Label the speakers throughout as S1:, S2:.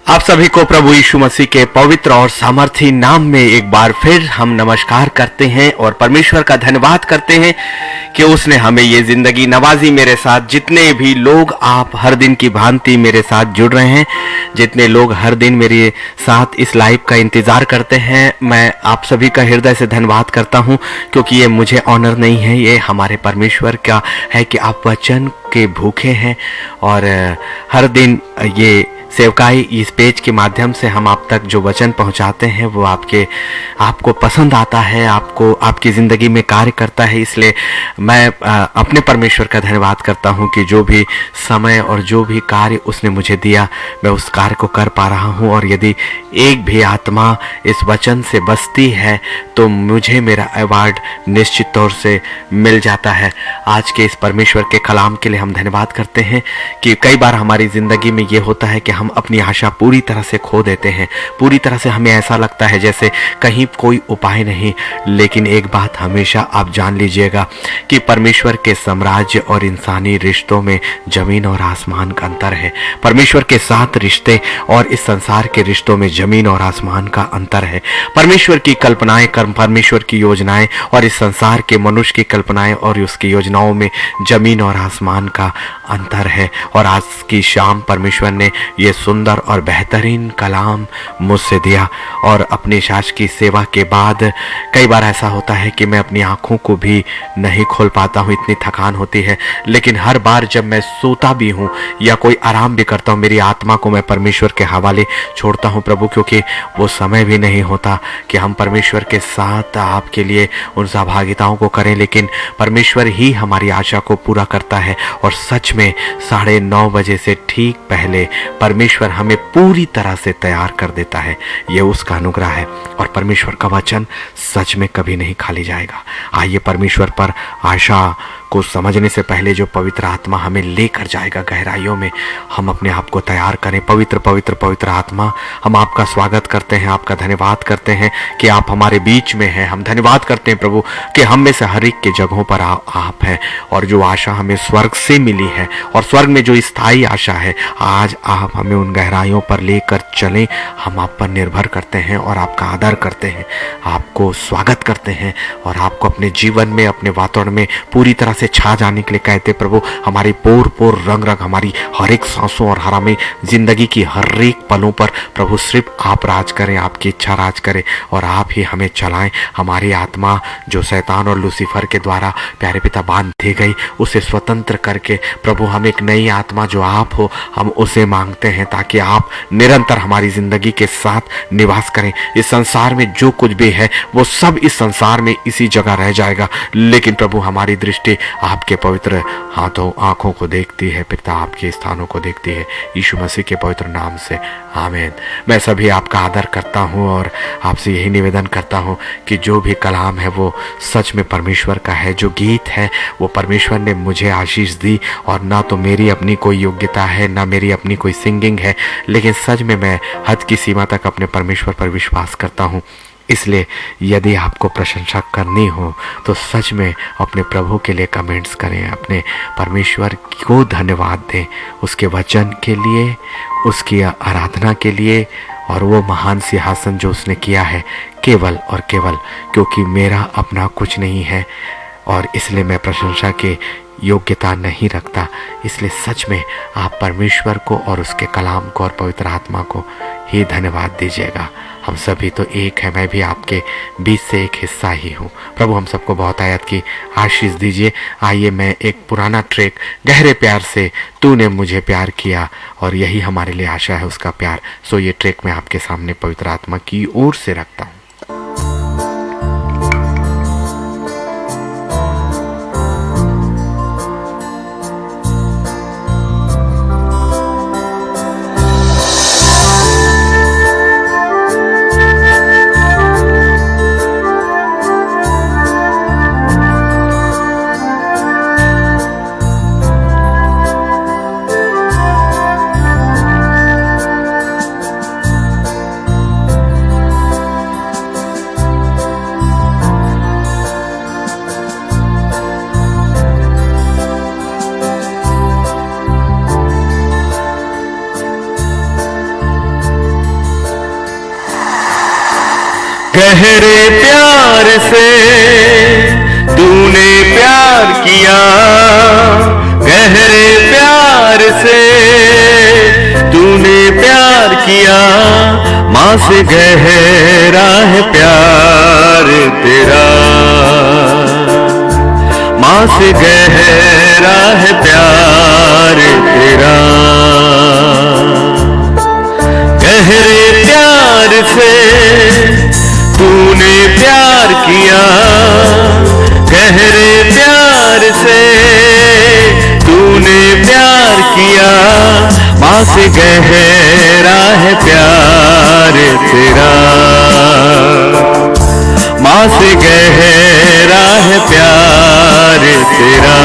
S1: आप सभी को प्रभु यीशु मसीह के पवित्र और सामर्थी नाम में एक बार फिर हम नमस्कार करते हैं और परमेश्वर का धन्यवाद करते हैं कि उसने हमें ये जिंदगी नवाजी। मेरे साथ जितने भी लोग आप हर दिन की भांति मेरे साथ जुड़ रहे हैं, जितने लोग हर दिन मेरे साथ इस लाइव का इंतजार करते हैं, मैं आप सभी का हृदय से धन्यवाद करता हूं, क्योंकि ये मुझे ऑनर नहीं है, ये हमारे परमेश्वर का है कि आप वचन के भूखे हैं और हर दिन ये सेवकाई इस पेज के माध्यम से हम आप तक जो वचन पहुंचाते हैं वो आपको पसंद आता है, आपको आपकी ज़िंदगी में कार्य करता है। इसलिए मैं अपने परमेश्वर का धन्यवाद करता हूं कि जो भी समय और जो भी कार्य उसने मुझे दिया, मैं उस कार्य को कर पा रहा हूं। और यदि एक भी आत्मा इस वचन से बसती है तो मुझे मेरा अवार्ड निश्चित तौर से मिल जाता है। आज के इस परमेश्वर के कलाम के लिए हम धन्यवाद करते हैं कि कई बार हमारी ज़िंदगी में ये होता है कि हम अपनी आशा पूरी तरह से खो देते हैं, पूरी तरह से हमें ऐसा लगता है जैसे कहीं कोई उपाय नहीं। लेकिन एक बात हमेशा आप जान लीजिएगा कि परमेश्वर के साम्राज्य और इंसानी रिश्तों में जमीन और आसमान का अंतर है। परमेश्वर के साथ रिश्ते और इस संसार के रिश्तों में जमीन और आसमान का अंतर है। परमेश्वर की कल्पनाएं, परमेश्वर की योजनाएं और इस संसार के मनुष्य की कल्पनाएं और उसकी योजनाओं में जमीन और आसमान का अंतर है। और आज की शाम परमेश्वर ने ये सुंदर और बेहतरीन कलाम मुझसे दिया। और अपनी शासकीय की सेवा के बाद कई बार ऐसा होता है कि मैं अपनी आंखों को भी नहीं खोल पाता हूँ, इतनी थकान होती है। लेकिन हर बार जब मैं सोता भी हूँ या कोई आराम भी करता हूँ, मेरी आत्मा को मैं परमेश्वर के हवाले छोड़ता हूँ प्रभु, क्योंकि वो समय भी नहीं होता कि हम परमेश्वर के साथ आपके लिए उन सहभागिताओं को करें। लेकिन परमेश्वर ही हमारी आशा को पूरा करता है। और सच में 9:30 बजे से ठीक पहले परमेश्वर हमें पूरी तरह से तैयार कर देता है। ये उसका अनुग्रह है और परमेश्वर का वचन सच में कभी नहीं खाली जाएगा। आइए परमेश्वर पर आशा को समझने से पहले जो पवित्र आत्मा हमें लेकर जाएगा गहराइयों में, हम अपने आप को तैयार करें। पवित्र पवित्र पवित्र आत्मा, हम आपका स्वागत करते हैं, आपका धन्यवाद करते हैं कि आप हमारे बीच में हैं। हम धन्यवाद करते हैं प्रभु कि हम में से हर एक के जगहों पर आप हैं। और जो आशा हमें स्वर्ग से मिली है और स्वर्ग में जो स्थायी आशा है, आज आप हमें उन गहराइयों पर लेकर चलें। हम आप पर निर्भर करते हैं और आपका आदर करते हैं, आपको स्वागत करते हैं और आपको अपने जीवन में, अपने वातावरण में पूरी तरह से छा जाने के लिए कहते प्रभु। हमारी पोर पोर रंग रंग, हमारी हर एक सांसों और हमें जिंदगी की हर एक पलों पर प्रभु सिर्फ आप राज करें, आपकी इच्छा राज करें और आप ही हमें चलाएं। हमारी आत्मा जो शैतान और लूसीफर के द्वारा प्यारे पिता बांध दी गई, उसे स्वतंत्र करके प्रभु हम एक नई आत्मा जो आप हो, हम उसे मांगते हैं ताकि आप निरंतर हमारी जिंदगी के साथ निवास करें। इस संसार में जो कुछ भी है वो सब इस संसार में इसी जगह रह जाएगा, लेकिन प्रभु हमारी दृष्टि आपके पवित्र हाथों आंखों को देखती है, पिता आपके स्थानों को देखती है। यीशु मसीह के पवित्र नाम से आमीन। मैं सभी आपका आदर करता हूं और आपसे यही निवेदन करता हूं कि जो भी कलाम है वो सच में परमेश्वर का है। जो गीत है वो परमेश्वर ने मुझे आशीष दी और ना तो मेरी अपनी कोई योग्यता है, ना मेरी अपनी कोई सिंगिंग है, लेकिन सच में मैं हद की सीमा तक अपने परमेश्वर पर विश्वास करता हूं। इसलिए यदि आपको प्रशंसा करनी हो तो सच में अपने प्रभु के लिए कमेंट्स करें, अपने परमेश्वर को धन्यवाद दें उसके वचन के लिए, उसकी आराधना के लिए और वो महान सिंहासन जो उसने किया है केवल और केवल क्योंकि मेरा अपना कुछ नहीं है और इसलिए मैं प्रशंसा के योग्यता नहीं रखता। इसलिए सच में आप परमेश्वर को और उसके कलाम को और पवित्र आत्मा को ही धन्यवाद दीजिएगा। हम सभी तो एक है, मैं भी आपके बीच से एक हिस्सा ही हूँ। प्रभु हम सबको बहुत आयत की आशीष दीजिए। आइए मैं एक पुराना ट्रैक गहरे प्यार से तूने मुझे प्यार किया, और यही हमारे लिए आशा है उसका प्यार। सो ये ट्रैक मैं आपके सामने पवित्र आत्मा की ओर से रखता हूँ। गहरे प्यार से तूने प्यार किया, गहरे प्यार से तूने प्यार किया, माँ से गहरा है प्यार तेरा, माँ से गहरा है प्यार तेरा। गहरे प्यार से तूने प्यार किया, गहरे प्यार से तूने प्यार किया, माँ से गहरा है प्यार तेरा, माँ से गहरा है प्यार तेरा।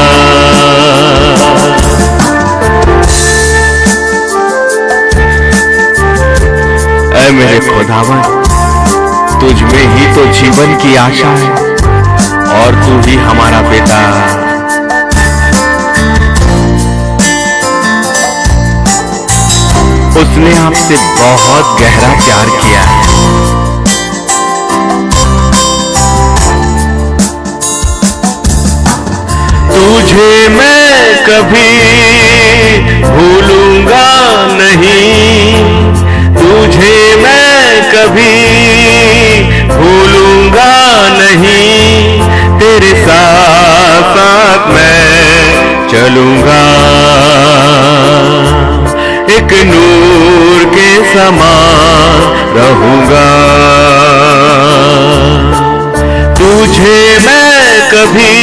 S1: ऐ मेरे खुदावन, तुझ में ही तो जीवन की आशा है और तू ही हमारा पिता। उसने आपसे बहुत गहरा प्यार किया है। तुझे मैं कभी भूलूंगा नहीं, तुझे मैं कभी भूलूंगा नहीं, तेरे साथ साथ मैं चलूंगा, एक नूर के समान रहूंगा। तुझे मैं कभी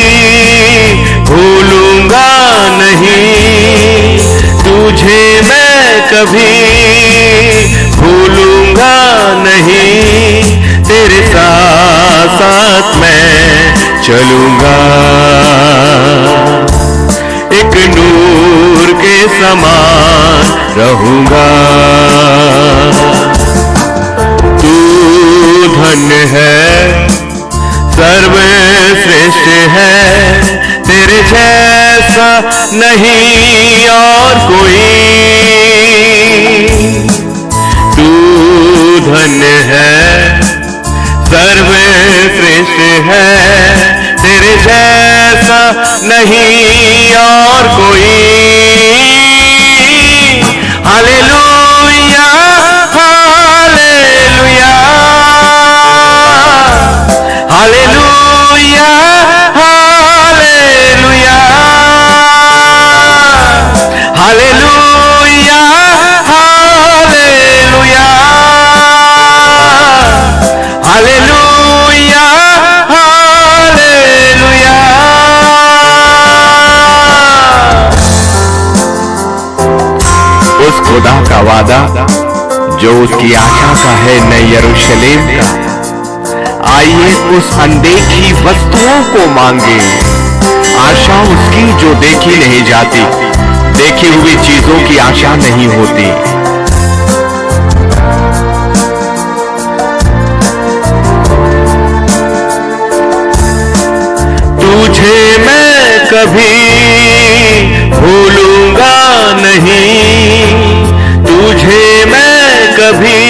S1: भूलूंगा नहीं, तुझे मैं कभी भूलूंगा नहीं, तेरे साथ साथ मैं चलूंगा, एक नूर के समान रहूंगा। तू धन्य है, सर्वश्रेष्ठ है, तेरे जैसा नहीं और कोई। तू धन्य है, सर्वश्रेष्ठ है, तेरे जैसा नहीं और कोई। Hallelujah hallelujah hallelujah hallelujah hallelujah hallelujah hallelujah hallelujah. उस खुदा का वादा जो उसकी आशा का है नए यरूशलेम का, आइए उस अनदेखी वस्तुओं को मांगे, आशा उसकी जो देखी नहीं जाती, देखी हुई चीजों की आशा नहीं होती। तुझे मैं कभी भूलूंगा नहीं, तुझे मैं कभी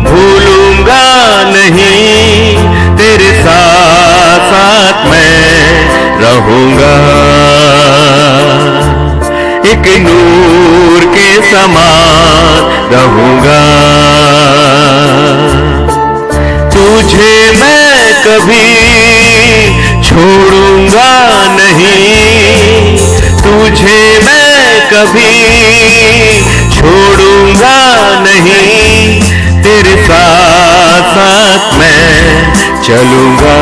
S1: भूलूंगा नहीं, तेरे साथ साथ मैं रहूंगा, एक नूर के समान रहूंगा। तुझे मैं कभी छोड़ूंगा नहीं, तुझे मैं कभी छोड़ूंगा नहीं, तेरे साथ साथ मैं चलूंगा,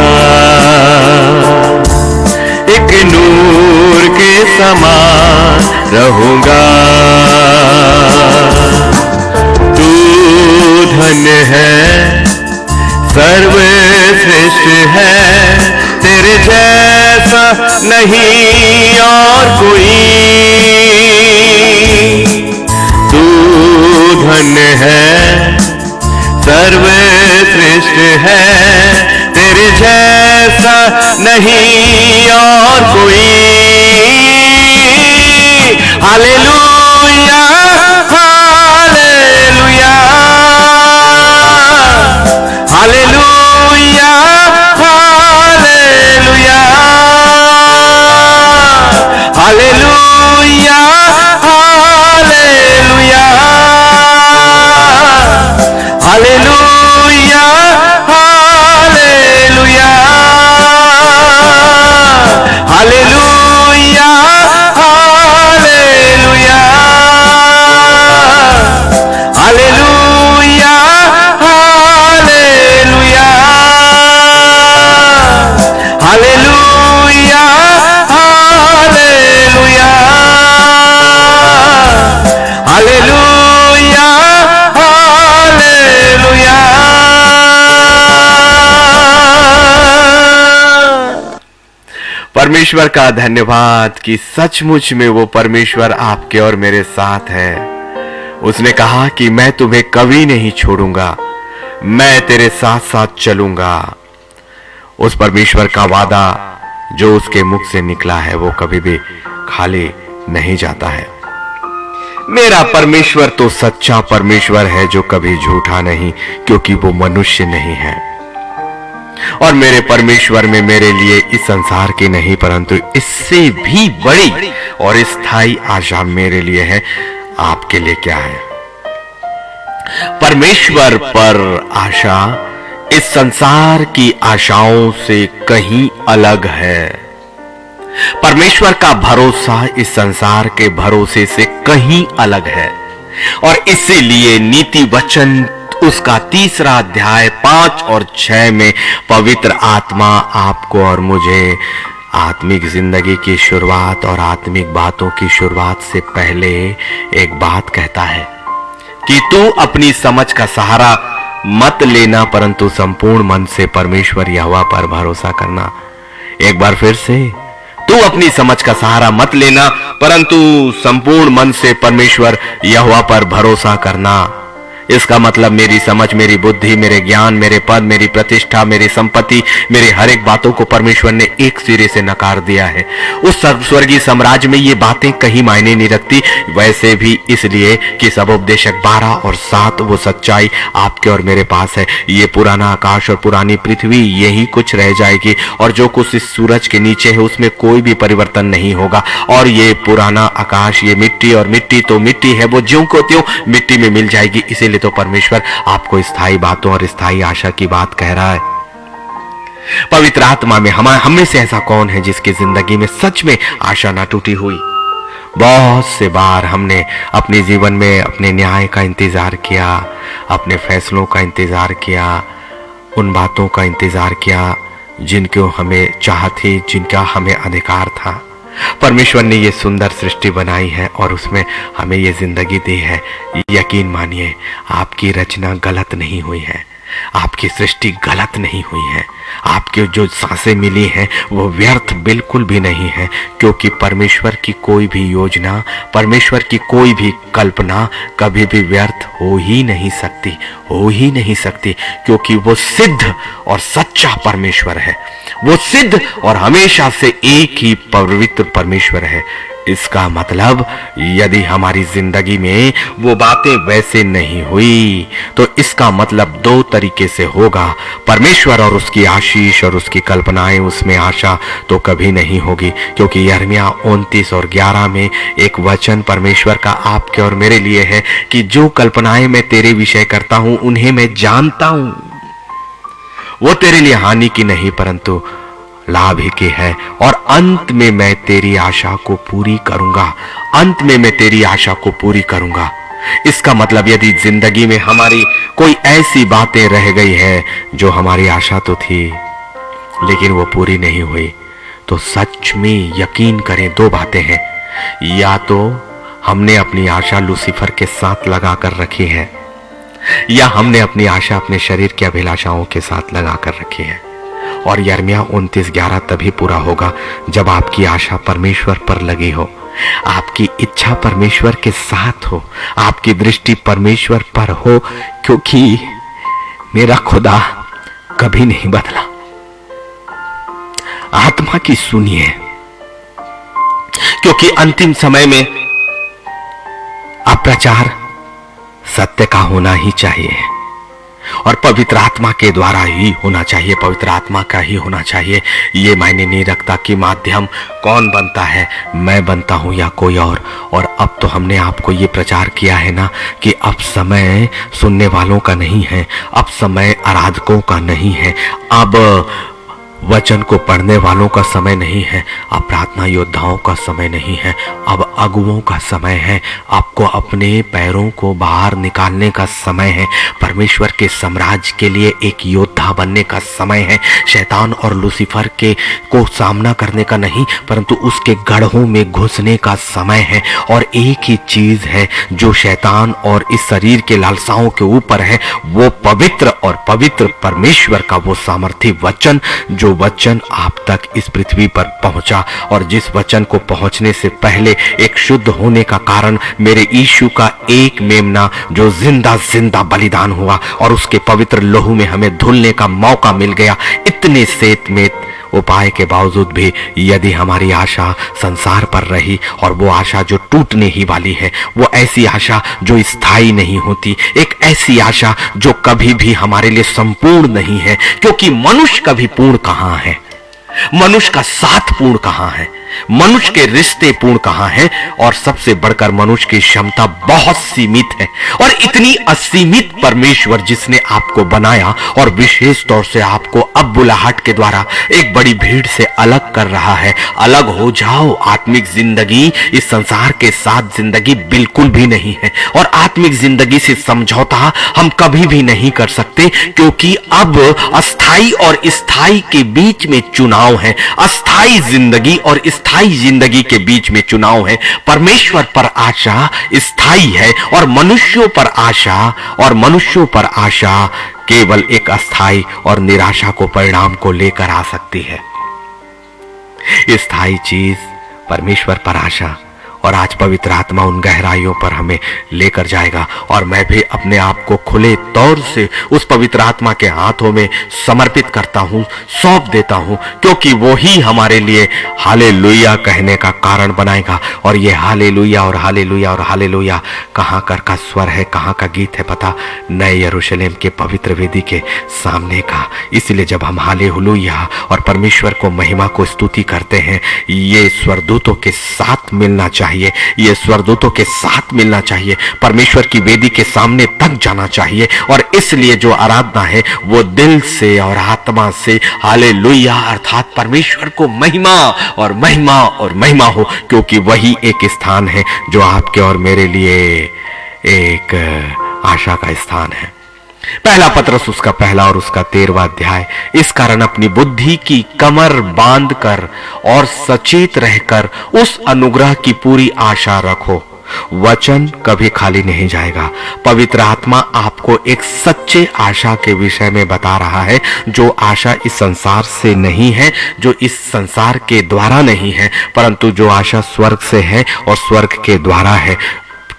S1: एक नूर के समान रहूंगा। तू धन्य है, सर्वश्रेष्ठ है, तेरे जैसा नहीं और कोई। तू धन्य है, सर्वश्रेष्ठ है, तेरे जैसा नहीं और कोई। हालेलुया हालेलुया हालेलुया परमेश्वर का धन्यवाद कि सचमुच में वो परमेश्वर आपके और मेरे साथ है। उसने कहा कि मैं तुम्हें कभी नहीं छोड़ूंगा, मैं तेरे साथ साथ चलूंगा। उस परमेश्वर का वादा जो उसके मुख से निकला है वो कभी भी खाली नहीं जाता है। मेरा परमेश्वर तो सच्चा परमेश्वर है जो कभी झूठा नहीं, क्योंकि वो मनुष्य नहीं है। और मेरे परमेश्वर में मेरे लिए इस संसार की नहीं परंतु इससे भी बड़ी और स्थायी आशा मेरे लिए है। आपके लिए क्या है? परमेश्वर पर आशा इस संसार की आशाओं से कहीं अलग है। परमेश्वर का भरोसा इस संसार के भरोसे से कहीं अलग है। और इसीलिए नीति वचन उसका 3 अध्याय 5 और 6 में पवित्र आत्मा आपको और मुझे आत्मिक जिंदगी की शुरुआत और आत्मिक बातों की शुरुआत से पहले एक बात कहता है कि तू अपनी समझ का सहारा मत लेना, परंतु संपूर्ण मन से परमेश्वर यहोवा पर भरोसा करना। एक बार फिर से, तू अपनी समझ का सहारा मत लेना, परंतु संपूर्ण मन से परमेश्वर यहोवा पर भरोसा करना। इसका मतलब मेरी समझ, मेरी बुद्धि, मेरे ज्ञान, मेरे पद, मेरी प्रतिष्ठा, मेरी संपत्ति, मेरे हर एक बातों को परमेश्वर ने एक सिरे से नकार दिया है। उस स्वर्गीय साम्राज्य में ये बातें कहीं मायने नहीं रखती। वैसे भी इसलिए कि सब उपदेशक 12 और 7 वो सच्चाई आपके और मेरे पास है। ये पुराना आकाश और पुरानी पृथ्वी यही कुछ रह जाएगी, और जो कुछ इस सूरज के नीचे है उसमें कोई भी परिवर्तन नहीं होगा। और ये पुराना आकाश, ये मिट्टी, और मिट्टी तो मिट्टी है, वो ज्यों को त्यों मिट्टी में मिल जाएगी। इसीलिए तो परमेश्वर आपको स्थायी बातों और स्थायी आशा की बात कह रहा है। पवित्र आत्मा में हम में से ऐसा कौन है जिसकी जिंदगी में सच में आशा ना टूटी हुई? बहुत से बार हमने अपने जीवन में अपने न्याय का इंतजार किया, अपने फैसलों का इंतजार किया, उन बातों का इंतजार किया जिनको हमें चाह थी, जिनका हमें अधिकार था। परमेश्वर ने ये सुंदर सृष्टि बनाई है और उसमें हमें ये जिंदगी दी है। यकीन मानिए, आपकी रचना गलत नहीं हुई है, आपकी सृष्टि गलत नहीं हुई है, आपके जो सांसें मिली हैं वो व्यर्थ बिल्कुल भी नहीं है, क्योंकि परमेश्वर की कोई भी योजना, परमेश्वर की कोई भी कल्पना कभी भी व्यर्थ हो ही नहीं सकती, क्योंकि वो सिद्ध और सच्चा परमेश्वर है। वो सिद्ध और हमेशा से एक ही पवित्र परमेश्वर है। इसका मतलब यदि हमारी जिंदगी में वो बातें वैसे नहीं हुई तो इसका मतलब 2 तरीके से होगा। परमेश्वर और उसकी आशीष और उसकी कल्पनाएं, उसमें आशा तो कभी नहीं होगी, क्योंकि यिर्मयाह 29 और 11 में एक वचन परमेश्वर का आपके और मेरे लिए है कि जो कल्पनाएं मैं तेरे विषय करता हूं उन्हें मैं जानता हूं, वो तेरे लिए हानि की नहीं परंतु लाभ ही की है। और अंत में मैं तेरी आशा को पूरी करूंगा। इसका मतलब यदि जिंदगी में हमारी कोई ऐसी बातें रह गई है जो हमारी आशा तो थी लेकिन वो पूरी नहीं हुई, तो सच में यकीन करें 2 बातें हैं। या तो हमने अपनी आशा लूसीफर के साथ लगा कर रखी है, या हमने अपनी आशा अपने शरीर की अभिलाषाओं के साथ लगा कर रखी है। और यिर्मयाह 29:11 तभी पूरा होगा जब आपकी आशा परमेश्वर पर लगी हो, आपकी इच्छा परमेश्वर के साथ हो, आपकी दृष्टि परमेश्वर पर हो, क्योंकि मेरा खुदा कभी नहीं बदला। आत्मा की सुनिए, क्योंकि अंतिम समय में अप्रचार सत्य का होना ही चाहिए और पवित्र आत्मा के द्वारा ही होना चाहिए, पवित्र आत्मा का ही होना चाहिए। ये मायने नहीं रखता कि माध्यम कौन बनता है, मैं बनता हूं या कोई और अब तो हमने आपको ये प्रचार किया है ना कि अब समय सुनने वालों का नहीं है, अब समय आराधकों का नहीं है, अब वचन को पढ़ने वालों का समय नहीं है, अब प्रार्थना योद्धाओं का समय नहीं है, अब अगुओं का समय है। आपको अपने पैरों को बाहर निकालने का समय है, परमेश्वर के साम्राज्य के लिए एक योद्धा बनने का समय है। शैतान और लूसीफर के को सामना करने का नहीं परंतु उसके गढ़ों में घुसने का समय है। और एक ही चीज है जो शैतान और इस शरीर के लालसाओं के ऊपर है, वो पवित्र और पवित्र परमेश्वर का वो सामर्थी वचन जो जो वचन आप तक इस पृथ्वी पर पहुंचा और जिस वचन को पहुंचने से पहले एक शुद्ध होने का कारण मेरे यीशु का एक मेमना जो जिंदा जिंदा बलिदान हुआ और उसके पवित्र लहू में हमें धुलने का मौका मिल गया। इतने सेतमेत उपाय के बावजूद भी यदि हमारी आशा संसार पर रही, और वो आशा जो टूटने ही वाली है, वो ऐसी आशा जो स्थायी नहीं होती, एक ऐसी आशा जो कभी भी हमारे लिए संपूर्ण नहीं है, क्योंकि मनुष्य कभी पूर्ण कहां है, मनुष्य का साथ पूर्ण कहां है, मनुष्य के रिश्ते पूर्ण कहां हैं, और सबसे बढ़कर मनुष्य की क्षमता बहुत सीमित है। और इतनी असीमित परमेश्वर जिसने आपको बनाया और विशेष तौर से आपको अब बुलाहट के द्वारा एक बड़ी भीड़ से अलग कर रहा है। अलग हो जाओ, आत्मिक जिंदगी इस संसार के साथ जिंदगी बिल्कुल भी नहीं है, और आत्मिक जिंदगी से समझौता हम कभी भी नहीं कर सकते, क्योंकि अब अस्थाई और स्थायी के बीच में चुनाव है। अस्थाई जिंदगी और स्थायी जिंदगी के बीच में चुनाव है। परमेश्वर पर आशा स्थायी है, और मनुष्यों पर आशा केवल एक अस्थाई और निराशा को परिणाम को लेकर आ सकती है। स्थायी चीज परमेश्वर पर आशा, और आज पवित्र आत्मा उन गहराइयों पर हमें लेकर जाएगा, और मैं भी अपने आप को खुले तौर से उस पवित्र आत्मा के हाथों में समर्पित करता हूं, सौंप देता हूं, क्योंकि वो ही हमारे लिए हालेलुया कहने का कारण बनाएगा। और ये हालेलुया और हालेलुया और हालेलुया कहां का स्वर है, कहां का गीत है पता? नए यरूशलेम के पवित्र वेदी के सामने का। इसलिए जब हम हालेलुया और परमेश्वर को महिमा को स्तुति करते हैं, ये स्वरदूतों के साथ मिलना चाहिए, ये स्वरदूतों के साथ मिलना चाहिए, परमेश्वर की वेदी के सामने तक जाना चाहिए। और इसलिए जो आराधना है वो दिल से और आत्मा से हालेलुया अर्थात परमेश्वर को महिमा और महिमा और महिमा हो, क्योंकि वही एक स्थान है जो आपके और मेरे लिए एक आशा का स्थान है। पहला पत्रस उसका पहला और उसका 13वां अध्याय। इस कारण अपनी बुद्धि की कमर बांधकर और सचेत रहकर उस अनुग्रह की पूरी आशा रखो। वचन कभी खाली नहीं जाएगा। पवित्र आत्मा आपको एक सच्चे आशा के विषय में बता रहा है, जो आशा इस संसार से नहीं है, जो इस संसार के द्वारा नहीं है, परंतु जो आशा स्वर्ग से है और स्वर्ग के द्वारा है।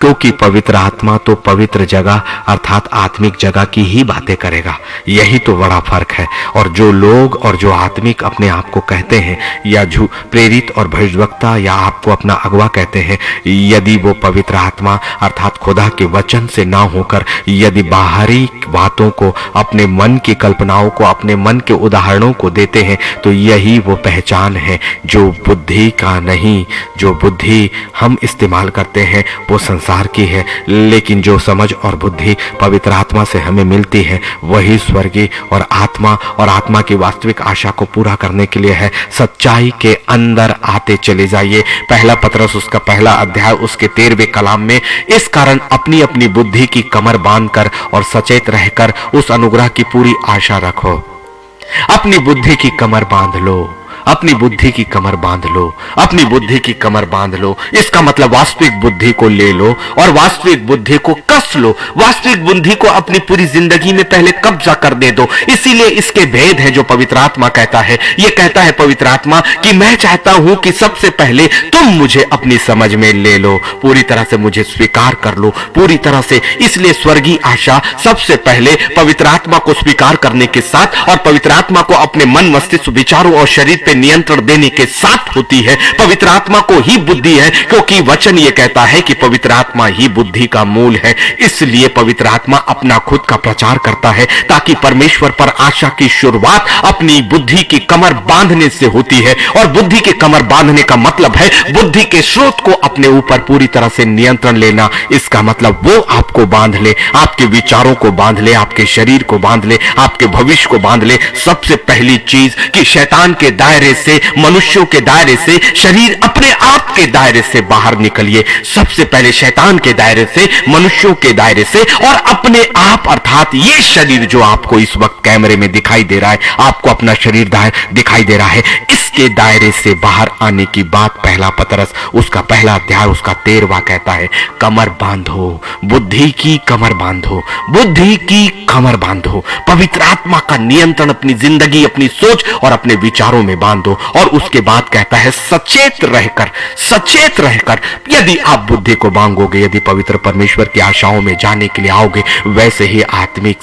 S1: क्योंकि पवित्र आत्मा तो पवित्र जगह अर्थात आत्मिक जगह की ही बातें करेगा। यही तो बड़ा फर्क है। और जो लोग और जो आत्मिक अपने आप को कहते हैं, या प्रेरित और भविष्यवक्ता या आपको अपना अगवा कहते हैं, यदि वो पवित्र आत्मा अर्थात खुदा के वचन से ना होकर यदि बाहरी बातों को, अपने मन की कल्पनाओं को, अपने मन के उदाहरणों को देते हैं, तो यही वो पहचान है जो बुद्धि का नहीं। जो बुद्धि हम इस्तेमाल करते हैं वो संसार की है, लेकिन जो समझ और बुद्धि पवित्र आत्मा से हमें मिलती है वही स्वर्गीय और आत्मा की वास्तविक आशा को पूरा करने के लिए है। सच्चाई के अंदर आते चले जाइए। पहला पत्रस उसका पहला अध्याय उसके 13वें कलाम में, इस कारण अपनी अपनी बुद्धि की कमर बांधकर और सचेत रहकर उस अनुग्रह की पूरी आशा रखो। अपनी बुद्धि की कमर बांध लो, अपनी बुद्धि की कमर बांध लो, अपनी बुद्धि की कमर बांध लो। इसका मतलब वास्तविक बुद्धि को ले लो और वास्तविक बुद्धि को कस लो। वास्तविक बुद्धि को अपनी पूरी जिंदगी में पहले कब्जा कर दे दो। इसीलिए इसके भेद है जो पवित्र आत्मा कहता है। ये कहता है पवित्र आत्मा कि मैं चाहता हूं कि सबसे पहले तुम मुझे अपनी समझ में ले लो, पूरी तरह से मुझे स्वीकार कर लो, पूरी तरह से। इसलिए स्वर्गीय आशा सबसे पहले पवित्र आत्मा को स्वीकार करने के साथ और पवित्र आत्मा को अपने मन, मस्तिष्क, विचारों और शरीर पे नियंत्रण देने के साथ होती है। पवित्र आत्मा को ही बुद्धि है, क्योंकि वचन ये कहता है कि पवित्र आत्मा ही बुद्धि का मूल है। इसलिए पवित्र आत्मा अपना खुद का प्रचार करता है, ताकि परमेश्वर पर आशा की शुरुआत अपनी बुद्धि की कमर बांधने से होती है। और बुद्धि की कमर बांधने का मतलब है बुद्धि के स्रोत को अपने ऊपर पूरी तरह से नियंत्रण लेना। इसका मतलब वो आपको बांध ले, आपके विचारों को बांध ले, आपके शरीर को बांध ले, आपके भविष्य को बांध ले। सबसे पहली चीज कि शैतान के दायरे दायरे से, मनुष्यों के दायरे से, शरीर अपने आप के दायरे से बाहर निकलिए। सबसे पहले शैतान के दायरे से, मनुष्यों के दायरे से, और अपने आप अर्थात ये शरीर जो आपको इस वक्त कैमरे में दिखाई दे रहा है, आपको अपना शरीर दिखाई दे रहा है, इसके दायरे से बाहर आने की बात पहला पतरस उसका पहला अध्याय उसका 13वां कहता है। कमर बांधो, बुद्धि की कमर बांधो, बुद्धि की कमर बांधो। पवित्र आत्मा का नियंत्रण अपनी जिंदगी, अपनी सोच और अपने विचारों में बांधो। और उसके बाद कहता है सचेत रहकर, सचेत रहकर। यदि आप बुद्धि को बांधोगे, यदि पवित्र परमेश्वर की आशाओं में जाने के लिए आओगे, वैसे ही आत्मिक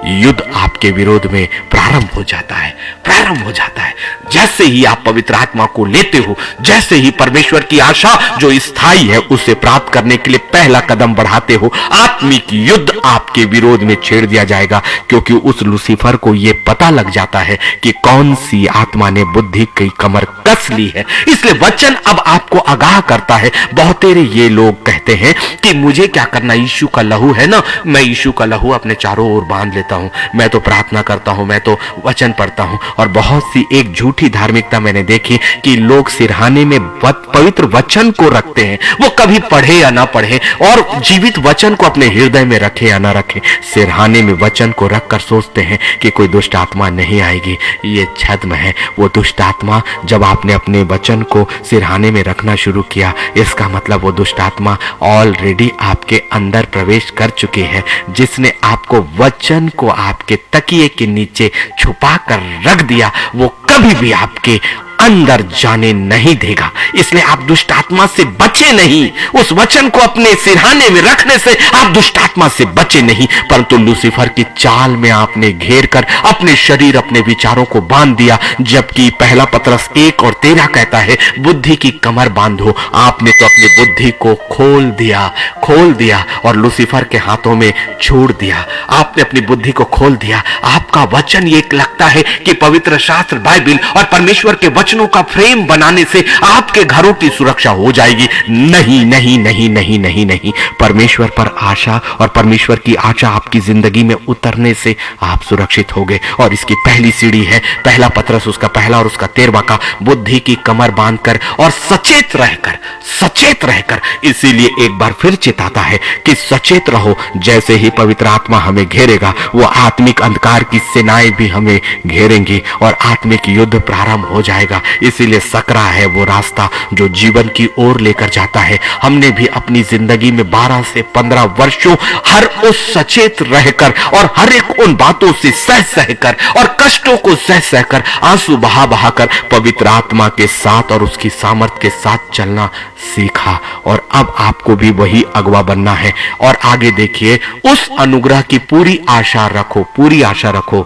S1: युद्ध आपके विरोध में प्रारंभ हो जाता है, प्रारंभ हो जाता है। जैसे ही आप पवित्र आत्मा को लेते हो, जैसे ही परमेश्वर की आशा जो स्थायी है उसे प्राप्त करने के लिए पहला कदम बढ़ाते हो, आत्मिक युद्ध आपके विरोध में छेड़ दिया जाएगा। क्योंकि उस लूसीफर को यह पता लग जाता है कि कौन सी आत्मा ने बुद्धि की कमर कस ली है। इसलिए वचन अब आपको आगाह करता है। बहुतेरे ये लोग कहते हैं कि मुझे क्या करना, यीशु का लहू है ना, मैं यीशु का लहू अपने चारों ओर बांध लेता हूं, मैं तो प्रार्थना करता हूं, मैं तो वचन पढ़ता हूं। और बहुत सी एक झूठी धार्मिकता मैंने देखी कि लोग सिरहाने में पवित्र वचन को रखते हैं, वो कभी पढ़े या ना पढ़े, और जीवित वचन को अपने हृदय में रखे या ना रखे, सिरहाने में वचन को रखकर सोचते हैं कि कोई दुष्ट आत्मा नहीं आएगी। ये छद्म है। वो दुष्ट आत्मा, जब आपने अपने वचन को सिरहाने में रखना शुरू किया, इसका मतलब वो दुष्ट आत्मा ऑलरेडी आपके अंदर प्रवेश कर चुकी है, जिसने आपको वचन को आपके तकिए के नीचे छुपा कर रख दिया, वो कभी भी आपके अंदर जाने नहीं देगा। इसलिए आप दुष्ट आत्मा से बचे नहीं। उस वचन को अपने सिरहाने में रखने से आप दुष्ट आत्मा से बचे नहीं, परंतु लूसीफर की चाल में आपने घेर कर अपने शरीर, अपने विचारों को बांध दिया। जबकि पहला पतरस 1:13 कहता है बुद्धि की कमर बांधो। आपने तो अपनी बुद्धि को खोल दिया, खोल दिया और लूसीफर के हाथों में छोड़ दिया। आपने अपनी बुद्धि को खोल दिया। आपका वचन ये लगता है कि पवित्र शास्त्र बाइबल और परमेश्वर के वचनों का फ्रेम बनाने से आपके घरों की सुरक्षा हो जाएगी। नहीं नहीं नहीं नहीं नहीं नहीं। परमेश्वर पर आशा और परमेश्वर की आशा आपकी जिंदगी में उतरने से आप सुरक्षित होंगे। और इसकी पहली सीढ़ी है पहला पतरस उसका पहला और उसका 13वां का, बुद्धि की कमर बांधकर और सचेत रहकर, सचेत रहकर। इसीलिए एक बार फिर चिताता है कि सचेत रहो। जैसे ही पवित्र आत्मा हमें घेरेगा, वो आत्मिक अंधकार की सेनाएं भी हमें घेरेंगी और आत्मिक युद्ध प्रारंभ हो जाएगा। इसीलिए सकरा है वो रास्ता जो जीवन की ओर लेकर जाता है। हमने भी अपनी जिंदगी में 12 से 15 वर्षों हर उस सचेत रहकर और हर एक उन बातों से सह सहकर और कष्टों को सह सहकर, आंसू बहा बहाकर पवित्र आत्मा के साथ और उसकी सामर्थ के साथ चलना सीखा। और अब आपको भी वही अगवा बनना है। और आगे देखिए, उस अनुग्रह की पूरी आशा रखो, पूरी आशा रखो।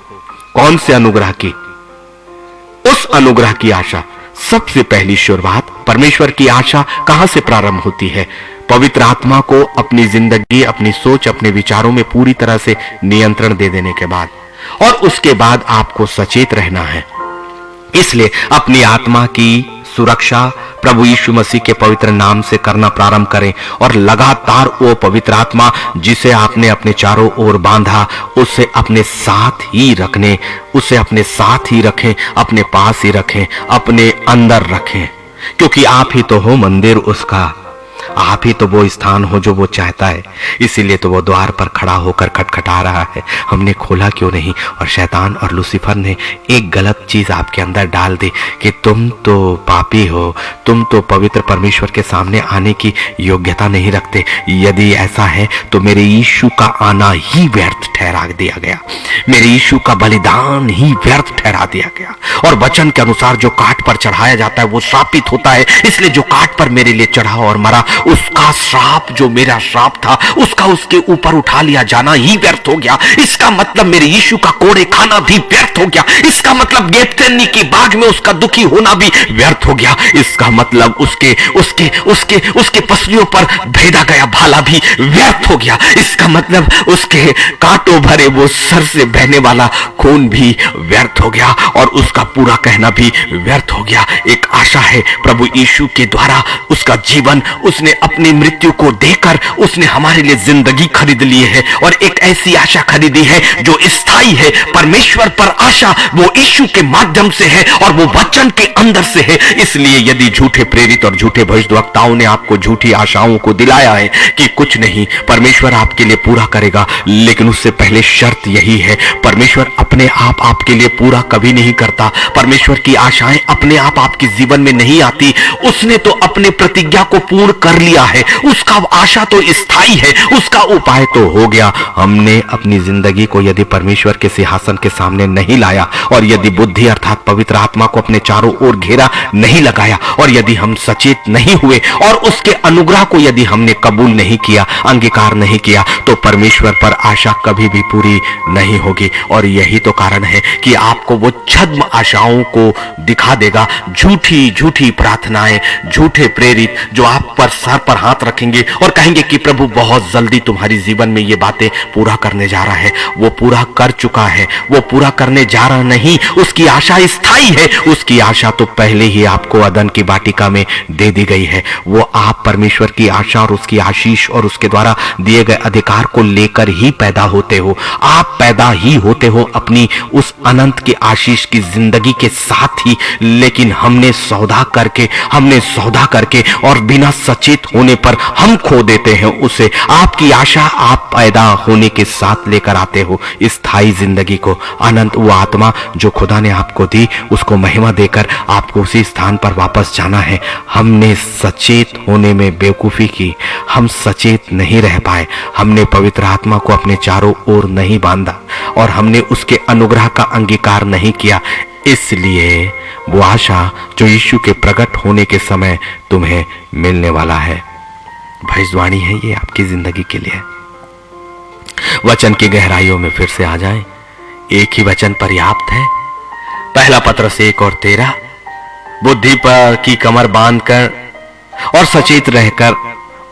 S1: कौन से अनुग्रह की? उस अनुग्रह की आशा। सबसे पहली शुरुआत परमेश्वर की आशा कहां से प्रारंभ होती है? पवित्र आत्मा को अपनी जिंदगी, अपनी सोच, अपने विचारों में पूरी तरह से नियंत्रण दे देने के बाद, और उसके बाद आपको सचेत रहना है। इसलिए अपनी आत्मा की सुरक्षा प्रभु यीशु मसीह के पवित्र नाम से करना प्रारंभ करें और लगातार वो पवित्र आत्मा जिसे आपने अपने चारों ओर बांधा, उसे अपने साथ ही रखने, उसे अपने साथ ही रखें, अपने पास ही रखें, अपने अंदर रखें। क्योंकि आप ही तो हो मंदिर उसका, आप ही तो वो स्थान हो जो वो चाहता है। इसीलिए तो वो द्वार पर खड़ा होकर खटखटा रहा है। हमने खोला क्यों नहीं? और शैतान और लूसीफर ने एक गलत चीज आपके अंदर डाल दी कि तुम तो पापी हो, तुम तो पवित्र परमेश्वर के सामने आने की योग्यता नहीं रखते। यदि ऐसा है तो मेरे यीशु का आना ही व्यर्थ ठहरा दिया गया, मेरे यीशु का बलिदान ही व्यर्थ ठहरा दिया गया। और वचन के अनुसार जो काट पर चढ़ाया जाता है वो श्रापित होता है। इसलिए जो काट पर मेरे लिए चढ़ा और मरा, उसका श्राप जो मेरा श्राप था, उसका उसके ऊपर उठा लिया जाना ही व्यर्थ हो गया। इसका मतलब मेरे यीशु का कोड़े खाना भी व्यर्थ हो गया। इसका मतलब गेत्सेमनी की बाग में उसका दुखी होना भी व्यर्थ हो गया। इसका मतलब उसके उसके उसके उसके पसलियों पर भेदा गया भाला भी व्यर्थ हो गया। इसका मतलब उसके कांटों भरे वो सर से बहने वाला खून भी व्यर्थ हो गया और उसका पूरा कहना भी व्यर्थ हो गया। एक आशा है प्रभु यीशु के द्वारा, उसका जीवन, उसने अपनी मृत्यु को देकर उसने हमारे लिए जिंदगी खरीद ली है और एक ऐसी आशा खरीदी है जो स्थायी है। परमेश्वर पर आशा वो यीशु के माध्यम से है और वो वचन के अंदर से है। इसलिए यदि झूठे प्रेरित और झूठे भविष्यवक्ताओं ने आपको झूठी आशाओं को दिलाया है कि कुछ नहीं, परमेश्वर आपके लिए पूरा करेगा, लेकिन उससे पहले शर्त यही है, परमेश्वर अपने आप आपके लिए पूरा कभी नहीं करता। परमेश्वर की आशाएं अपने आप आपके जीवन में नहीं आती। उसने तो अपने प्रतिज्ञा को पूर्ण कर लिया है, उसका आशा तो स्थायी है, उसका उपाय तो हो गया। हमने अपनी जिंदगी को यदि परमेश्वर के सिंहासन के सामने नहीं लाया और यदि बुद्धि अर्थात पवित्र आत्मा को अपने चारों ओर घेरा नहीं लगाया और यदि हम सचेत नहीं हुए और उसके अनुग्रह को यदि हमने कबूल नहीं किया, अंगीकार नहीं किया, तो परमेश्वर पर आशा कभी भी पूरी नहीं होगी। और यही तो कारण है कि आपको वो छद्म आशाओं को दिखा देगा, झूठी झूठी प्रार्थनाएं, झूठे प्रेरित जो आप पर सर पर हाथ रखेंगे और कहेंगे कि प्रभु बहुत जल्दी तुम्हारी जीवन में ये बातें पूरा करने जा रहा है। वो पूरा कर चुका है, वो पूरा करने जा रहा नहीं। उसकी आशा स्थायी है, उसकी आशा तो पहले ही आपको अदन की वाटिका में दे दी गई है। वो आप परमेश्वर की आशा और उसकी आशीष और उसके द्वारा दिए गए अधिकार को लेकर ही पैदा होते हो। आप पैदा ही होते हो अपनी उस अनंत की आशीष की जिंदगी के साथ ही, लेकिन हमने सौदा करके और बिना सचेत होने पर हम खो देते हैं उसे। आपकी आशा आप पैदा होने के साथ लेकर आते हो स्थायी जिंदगी को, अनंत वो आत्मा जो खुदा ने आपको दी, उसको महिमा देकर आपको उसी स्थान पर वापस जाना है। हमने सचेत होने में बेवकूफी की, हम सचेत नहीं रह पाए, हमने पवित्र आत्मा को अपने चारों ओर नहीं बांधा और हमने उसके अनुग्रह का अंगीकार नहीं किया। इसलिए वो आशा जो यीशु के प्रकट होने के समय तुम्हें मिलने वाला है, भविष्यवाणी है ये आपकी जिंदगी के लिए। वचन की गहराइयों में फिर से आ जाएं। एक ही वचन पर्याप्त है। पहला पत्रस 1 और 13, बुद्धि पर की कमर बांधकर और सचेत रहकर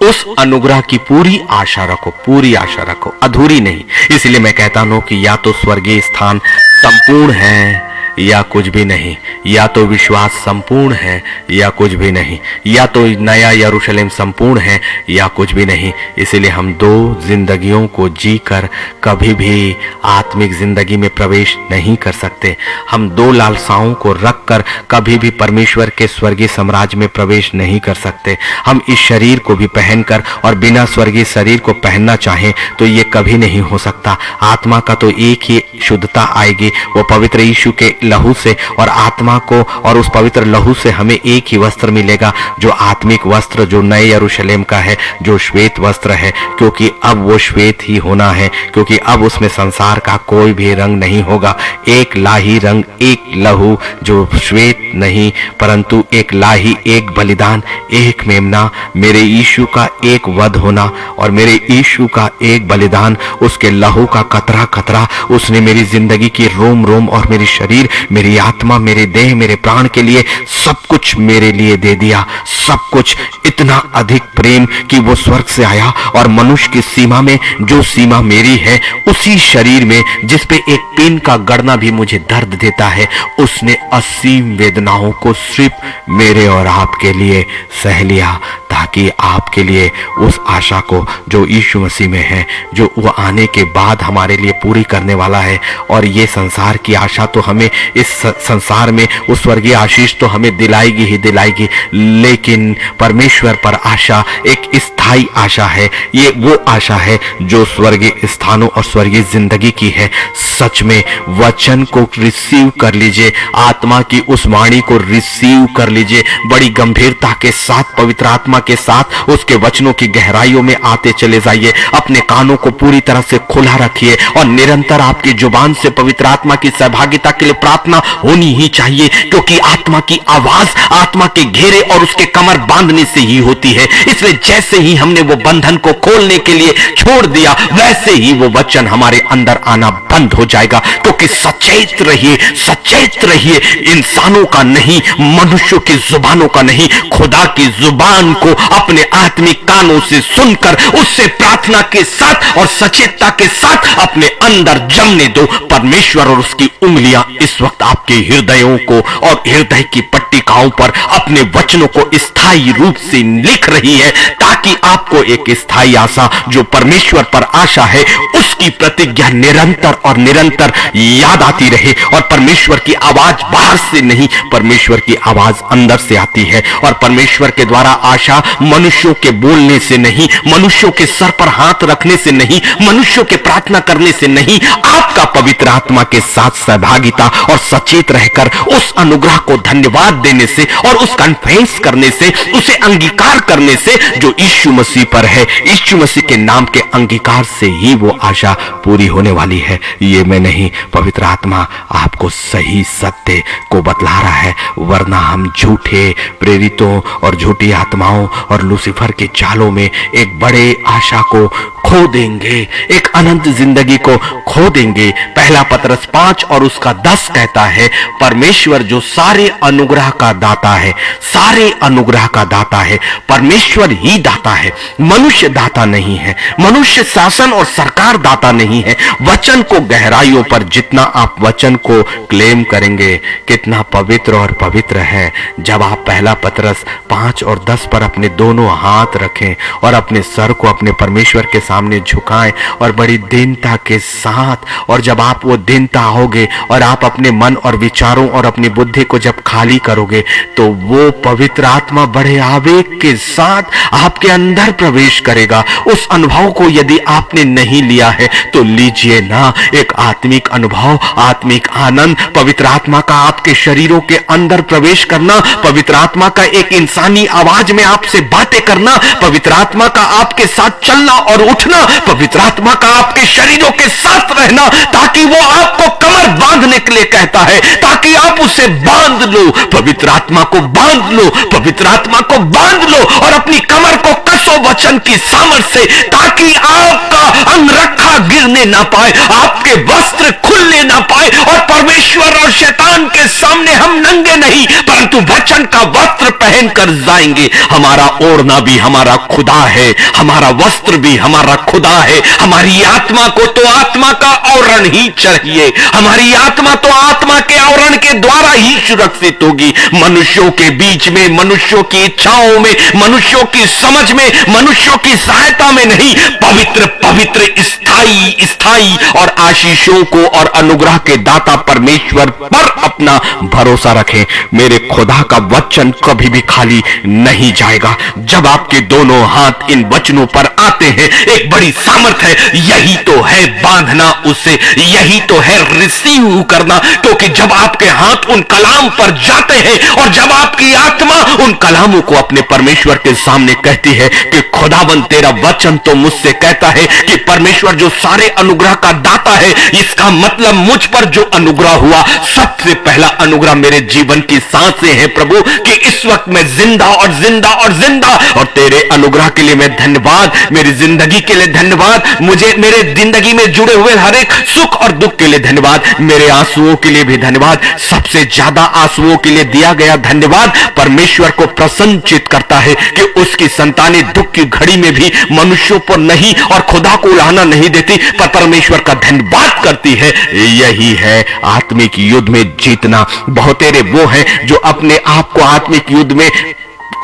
S1: उस अनुग्रह की पूरी आशा रखो, अधूरी नहीं। इसलिए मैं कहता हूं कि या तो स्वर्गीय स्थान संपूर्ण है या कुछ भी नहीं, या तो विश्वास संपूर्ण है या कुछ भी नहीं, या तो नया यरूशलेम संपूर्ण है या कुछ भी नहीं। इसलिए हम दो जिंदगियों को जीकर कभी भी आत्मिक जिंदगी में प्रवेश नहीं कर सकते। हम दो लालसाओं को रखकर कभी भी परमेश्वर के स्वर्गीय साम्राज्य में प्रवेश नहीं कर सकते। हम इस शरीर को भी पहनकर और बिना स्वर्गीय शरीर को पहनना चाहें तो ये कभी नहीं हो सकता। आत्मा का तो एक ही शुद्धता आएगी, वो पवित्र यीशु के लहू से, और आत्मा को और उस पवित्र लहू से हमें एक ही वस्त्र मिलेगा, जो आत्मिक वस्त्र, जो नए यरूशलेम का है, जो श्वेत वस्त्र है। क्योंकि अब वो श्वेत ही होना है, क्योंकि अब उसमें संसार का कोई भी रंग नहीं होगा। एक लाही रंग, एक लहू, जो श्वेत नहीं परंतु एक लाही, एक बलिदान, एक मेमना, मेरे यीशु का एक वध होना और मेरे यीशु का एक बलिदान, उसके लहू का कतरा कतरा, उसने मेरी जिंदगी की रोम रोम और मेरी शरीर, मेरी आत्मा, मेरे देह, मेरे प्राण के लिए सब कुछ मेरे लिए दे दिया। सब कुछ, इतना अधिक प्रेम कि वो स्वर्ग से आया और मनुष्य की सीमा में, जो सीमा मेरी है, उसी शरीर में जिस पे एक पिन का गड़ना भी मुझे दर्द देता है, उसने असीम वेदनाओं को सिर्फ मेरे और आपके लिए सह लिया, ताकि आपके लिए उस आशा को जो यीशु मसीह में है, जो वो आने के बाद हमारे लिए पूरी करने वाला है। और ये संसार की आशा तो हमें इस संसार में उस स्वर्गीय आशीष तो हमें दिलाएगी ही दिलाएगी, लेकिन परमेश्वर पर आशा एक स्थायी आशा है। ये वो आशा है जो स्वर्गीय स्थानों और स्वर्गीय जिंदगी की है। सच में वचन को रिसीव कर लीजिए, आत्मा की उस वाणी को रिसीव कर लीजिए, बड़ी गंभीरता के साथ, पवित्र आत्मा के साथ उसके वचनों की गहराइयों में आते चले जाइए। अपने कानों को पूरी तरह से खुला रखिए और निरंतर आपकी जुबान से पवित्र आत्मा की सहभागिता के लिए प्रार्थना होनी ही चाहिए, क्योंकि आत्मा की आवाज आत्मा के घेरे और उसके कमर बांधने से ही होती है। इसलिए जैसे ही हमने वो बंधन को खोलने के लिए छोड़ दिया, वैसे ही वो वचन हमारे अंदर आना बंद हो जाएगा। क्योंकि सचेत रहिए, सचेत रहिए, इंसानों का नहीं, मनुष्यों की जुबानों का नहीं, खुदा की जुबान को अपने आत्मिक कानों से सुनकर उससे प्रार्थना के साथ और सचेतता के साथ अपने अंदर जमने दो। परमेश्वर और उसकी उंगलियां इस वक्त आपके हृदयों को और हृदय की पट्टिकाओं पर अपने वचनों को स्थायी रूप से लिख रही है, ताकि आपको एक स्थायी आशा, जो परमेश्वर पर आशा है, उसकी प्रतिज्ञा निरंतर और निरंतर याद आती रहे। और परमेश्वर की आवाज बाहर से नहीं, परमेश्वर की आवाज अंदर से आती है। और परमेश्वर के द्वारा आशा मनुष्यों के बोलने से नहीं, मनुष्यों के सर पर हाथ रखने से नहीं, मनुष्यों के प्रार्थना करने से नहीं, आपका पवित्र आत्मा के साथ सहभागिता और सचेत रहकर उस अनुग्रह को धन्यवाद देने से और उस कन्फेस करने से, उसे अंगीकार करने से जो यीशु मसीह पर है, यीशु मसीह के नाम के अंगीकार से ही वो आशा पूरी होने वाली है। ये मैं नहीं, पवित्र आत्मा आपको सही सत्य को बतला रहा है। वरना हम झूठे प्रेरितों और झूठी आत्माओं और लूसीफर के चालों में एक बड़े आशा को खो देंगे, एक अनंत जिंदगी को खो देंगे। पहला पतरस 5 और उसका 10 कहता है, परमेश्वर जो सारे अनुग्रह का दाता है, सारे अनुग्रह का दाता है, परमेश्वर ही दाता है, मनुष्य दाता नहीं है, मनुष्य शासन और सरकार दाता नहीं है। वचन को गहराइयों पर जितना आप वचन को क्लेम करेंगे, कितना पवित्र और पवित्र है। जब आप पहला पतरस 5 और 10 पर अपने दोनों हाथ रखें और अपने सर को अपने परमेश्वर के सामने झुकाएं और बड़ी दीनता के साथ, और जब आप वो दीनता होगे और आप अपने मन और विचारों और अपनी बुद्धि को जब खाली करोगे, तो वो पवित्र आत्मा बड़े आवेग के साथ आपके अंदर प्रवेश करेगा। उस अनुभव को यदि आपने नहीं लिया है तो लीजिए ना, एक आत्मिक अनुभव, आत्मिक आनंद, पवित्र आत्मा का आपके शरीरों के अंदर प्रवेश करना, पवित्र आत्मा का एक इंसानी आवाज में आपसे बातें करना, पवित्र आत्मा का आपके साथ चलना और उठना, पवित्र आत्मा का आपके शरीरों के साथ रहना, ताकि वो आपको कमर बांधने के लिए कहता है, ताकि आप उसे बांध लो, पवित्र आत्मा को बांध लो, पवित्र आत्मा को बांध लो और अपनी कमर को कसो वचन की सामर्थ से, ताकि आपका अंगरखा गिरने ना पाए, आपके वस्त्र खुलने ना पाए। और परमेश्वर और शैतान के सामने हम नंगे नहीं, परंतु वचन का वस्त्र पहनकर जाएंगे। हमारा ओढ़ना भी हमारा खुदा है, हमारा वस्त्र भी हमारा खुदा है। हमारी आत्मा को तो आत्मा का आवरण ही चाहिए, हमारी आत्मा तो आत्मा के आवरण के द्वारा ही सुरक्षित होगी। मनुष्यों के बीच में, मनुष्यों की इच्छाओं में, मनुष्यों की समझ में, मनुष्यों की सहायता में नहीं, पवित्र पवित्र स्थायी स्थायी और आशीषों को और अनुग्रह के दाता परमेश्वर पर अपना भरोसा रखें। मेरे खुदा का वचन कभी भी खाली नहीं जाएगा। जब आपके दोनों हाथ इन वचनों पर आते हैं, एक बड़ी सामर्थ है, यही तो है बांधना उसे, यही तो है रिसीव करना। क्योंकि जब आपके हाथ उन कलाम पर जाते हैं और जब आपकी आत्मा उन कलामों को अपने परमेश्वर के सामने कहती है कि खुदावन तेरा वचन तो मुझसे कहता है कि परमेश्वर जो सारे अनुग्रह का दाता है, इसका मतलब मुझ पर जो अनुग्रह हुआ, सबसे पहला अनुग्रह मेरे जीवन की सांसें हैं प्रभु, कि इस वक्त मैं जिंदा और जिंदा और जिंदा, और तेरे अनुग्रह के लिए मैं धन्यवाद, मेरी जिंदगी के लिए धन्यवाद, मुझे मेरे जिंदगी में जुड़े हुए हर एक सुख और दुख के लिए धन्यवाद, मेरे आंसुओं के लिए भी धन्यवाद, सबसे ज्यादा आंसुओं के लिए दिया गया धन्यवाद परमेश्वर को प्रसन्नचित करता है कि उसकी संतानें दुख की घड़ी में भी मनुष्यों पर नहीं और खुदा को उलाहना नहीं देती, पर परमेश्वर का धन्यवाद करती है। यही है आत्मिक युद्ध में जीतना। बहुतेरे वो हैं जो अपने आप को आत्मिक युद्ध में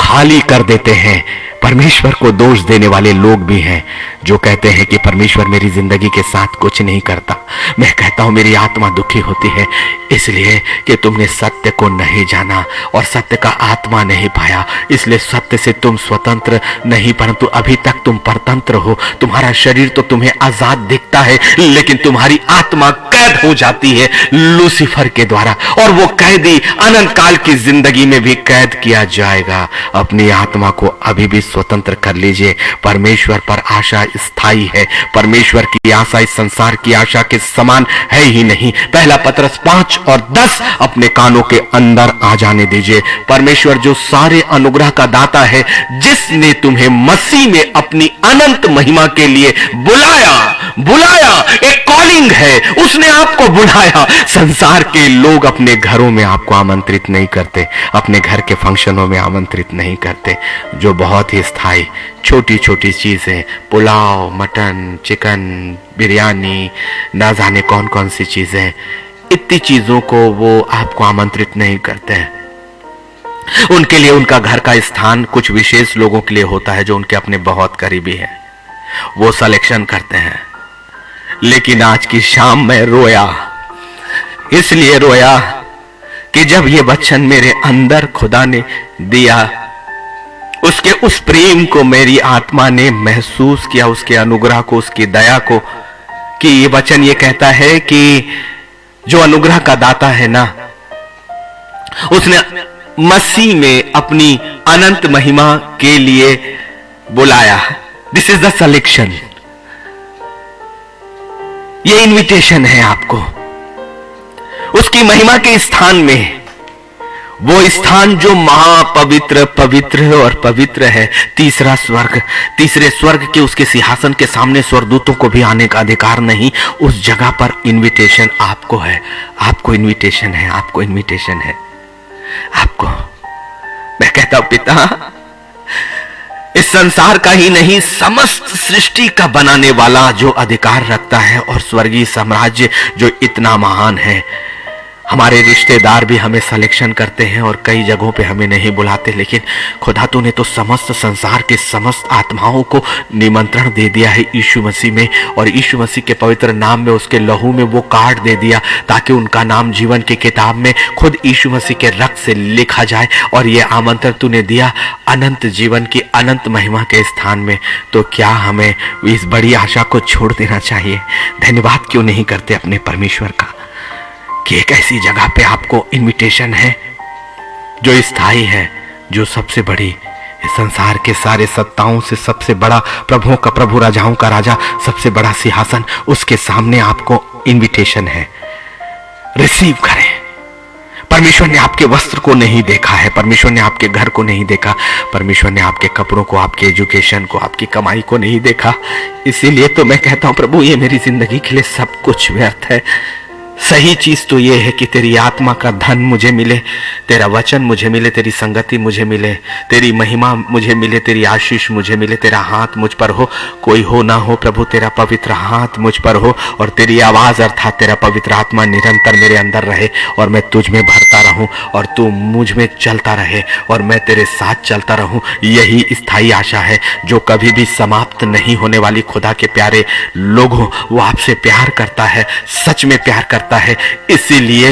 S1: खाली कर देते हैं। परमेश्वर को दोष देने वाले लोग भी हैं जो कहते हैं कि परमेश्वर मेरी जिंदगी के साथ कुछ नहीं करता। मैं कहता हूं मेरी आत्मा दुखी होती है इसलिए कि तुमने सत्य को नहीं जाना और सत्य का आत्मा नहीं पाया, इसलिए सत्य से तुम स्वतंत्र नहीं, परंतु अभी तक तुम परतंत्र हो। तुम्हारा शरीर तो तुम्हें आजाद दिखता है, लेकिन तुम्हारी आत्मा कैद हो जाती है लूसीफर के द्वारा, और वो कैदी अनंत काल की जिंदगी में भी कैद किया जाएगा। अपनी आत्मा को अभी भी स्वतंत्र कर लीजिए। परमेश्वर पर आशा स्थायी है। परमेश्वर की आशा इस संसार की आशा के समान है ही नहीं। पहला पतरस 5 और 10 अपने कानों के अंदर आ जाने दीजिए। परमेश्वर जो सारे अनुग्रह का दाता है, जिसने तुम्हें मसीह में अपनी अनंत महिमा के लिए बुलाया, एक कॉलिंग है, उसने आपको बुलाया। संसार के लोग अपने घरों में आपको आमंत्रित नहीं करते, अपने घर के फंक्शनों में आमंत्रित नहीं करते, जो बहुत ही स्थायी छोटी छोटी चीजें, पुलाव, मटन, चिकन, बिरयानी, ना जाने कौन कौन सी चीजें, इतनी चीजों को वो आपको आमंत्रित नहीं करते हैं। उनके लिए उनका घर का स्थान कुछ विशेष लोगों के लिए होता है, जो उनके अपने बहुत करीबी हैं, वो सिलेक्शन करते हैं। लेकिन आज की शाम मैं रोया, इसलिए रोया कि जब ये वचन मेरे अंदर खुदा ने दिया, उसके उस प्रेम को मेरी आत्मा ने महसूस किया, उसके अनुग्रह को, उसकी दया को, कि ये वचन ये कहता है कि जो अनुग्रह का दाता है ना, उसने मसीह में अपनी अनंत महिमा के लिए बुलाया। This is the selection. ये इनविटेशन है आपको उसकी महिमा के स्थान में, वो स्थान जो महापवित्र, पवित्र और पवित्र है। तीसरा स्वर्ग, तीसरे स्वर्ग के उसके सिंहासन के सामने स्वर्गदूतों को भी आने का अधिकार नहीं। उस जगह पर इनविटेशन आपको है, आपको इनविटेशन है, आपको इनविटेशन है, आपको। मैं कहता हूं पिता, इस संसार का ही नहीं, समस्त सृष्टि का बनाने वाला जो अधिकार रखता है, और स्वर्गीय साम्राज्य जो इतना महान है। हमारे रिश्तेदार भी हमें सिलेक्शन करते हैं और कई जगहों पे हमें नहीं बुलाते, लेकिन खुदा तूने तो समस्त संसार के समस्त आत्माओं को निमंत्रण दे दिया है यीशु मसीह में, और यीशु मसीह के पवित्र नाम में, उसके लहू में वो कार्ड दे दिया, ताकि उनका नाम जीवन की किताब में खुद यीशु मसीह के रक्त से लिखा जाए। और ये आमंत्रण तूने दिया अनंत जीवन की अनंत महिमा के स्थान में। तो क्या हमें इस बड़ी आशा को छोड़ देना चाहिए? धन्यवाद क्यों नहीं करते अपने परमेश्वर का कि एक ऐसी जगह पे आपको इनविटेशन है जो स्थायी है, जो सबसे बड़ी, इस संसार के सारे सत्ताओं से सबसे बड़ा, प्रभुओं का प्रभु, राजाओं का राजा, सबसे बड़ा सिंहासन, उसके सामने आपको इनविटेशन है। रिसीव करें। परमेश्वर ने आपके वस्त्र को नहीं देखा है, परमेश्वर ने आपके घर को नहीं देखा, परमेश्वर ने आपके कपड़ों को, आपके एजुकेशन को, आपकी कमाई को नहीं देखा। इसीलिए तो मैं कहता हूं प्रभु, ये मेरी जिंदगी के लिए सब कुछ व्यर्थ है। सही चीज तो ये है कि तेरी आत्मा का धन मुझे मिले, तेरा वचन मुझे मिले, तेरी संगति मुझे मिले, तेरी महिमा मुझे मिले, तेरी आशीष मुझे मिले, तेरा हाथ मुझ पर हो। कोई हो ना हो प्रभु, तेरा पवित्र हाथ मुझ पर हो, और तेरी आवाज अर्थात तेरा पवित्र आत्मा निरंतर मेरे अंदर रहे, और मैं तुझ में भरता रहूं, और तू मुझ में चलता रहे, और मैं तेरे साथ चलता रहूं। यही स्थायी आशा है जो कभी भी समाप्त नहीं होने वाली। खुदा के प्यारे लोगों, वो आपसे प्यार करता है, सच में प्यार करता है। इसीलिए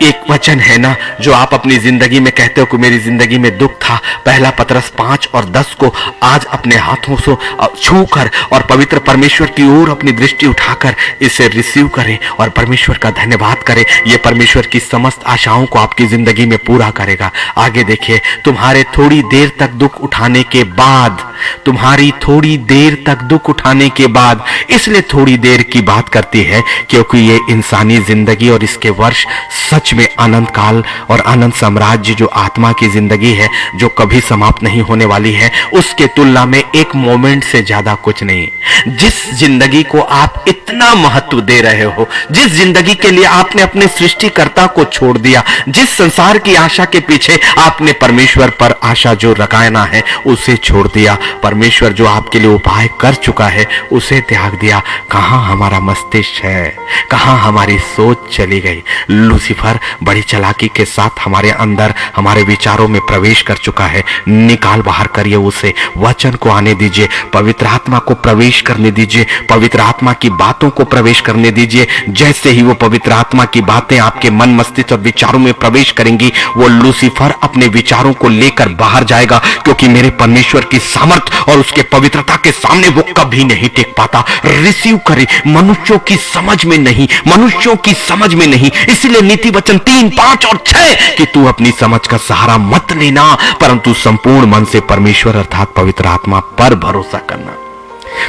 S1: एक वचन है ना, जो आप अपनी जिंदगी में कहते हो कि मेरी जिंदगी में दुख था, पहला पतरस 5 और 10 को आज अपने हाथों से छूकर और पवित्र परमेश्वर की ओर अपनी दृष्टि उठाकर इसे रिसीव करें और परमेश्वर का धन्यवाद करें। यह परमेश्वर की समस्त आशाओं को आपकी जिंदगी में पूरा करेगा। आगे देखिए, तुम्हारे थोड़ी देर तक दुख उठाने के बाद, तुम्हारी थोड़ी देर तक दुख उठाने के बाद, इसलिए थोड़ी देर की बात करती है क्योंकि ये इंसानी जिंदगी और इसके वर्ष सच में अनंत काल और अनंत साम्राज्य जो आत्मा की जिंदगी है, जो कभी समाप्त नहीं होने वाली है, उसके तुलना में एक मोमेंट से ज्यादा कुछ नहीं। जिस जिंदगी को आप इतना महत्व दे रहे हो, जिस जिंदगी के लिए आपने अपने सृष्टिकर्ता को छोड़ दिया, जिस संसार की आशा के पीछे आपने परमेश्वर पर आशा जो रखाना है उसे छोड़ दिया, परमेश्वर जो आपके लिए उपाय कर चुका है उसे त्याग दिया। कहां हमारा मस्तिष्क है, कहां हमारी सोच चली गई? लूसीफर अंदर बड़ी चालाकी के साथ हमारे अंदर हमारे विचारों में प्रवेश कर चुका है। निकाल बाहर करिए उसे, वचन को आने दीजिए, पवित्र आत्मा को प्रवेश करने दीजिए, पवित्र आत्मा की बातों को प्रवेश करने दीजिए। जैसे ही वो पवित्र आत्मा की बातें आपके मन, मस्तिष्क और विचारों में प्रवेश करेंगी, वो लूसीफर अपने विचारों को लेकर बाहर जाएगा, क्योंकि मेरे परमेश्वर की सामर्थ और उसके पवित्रता के सामने वो कभी नहीं टिक पाता। रिसीव करे, मनुष्यों की समझ में नहीं, मनुष्यों की समझ में नहीं। इसलिए नीति वचन 3, 5 और 6 कि तू अपनी समझ का सहारा मत लेना, परंतु संपूर्ण मन से परमेश्वर अर्थात पवित्र आत्मा पर भरोसा करना।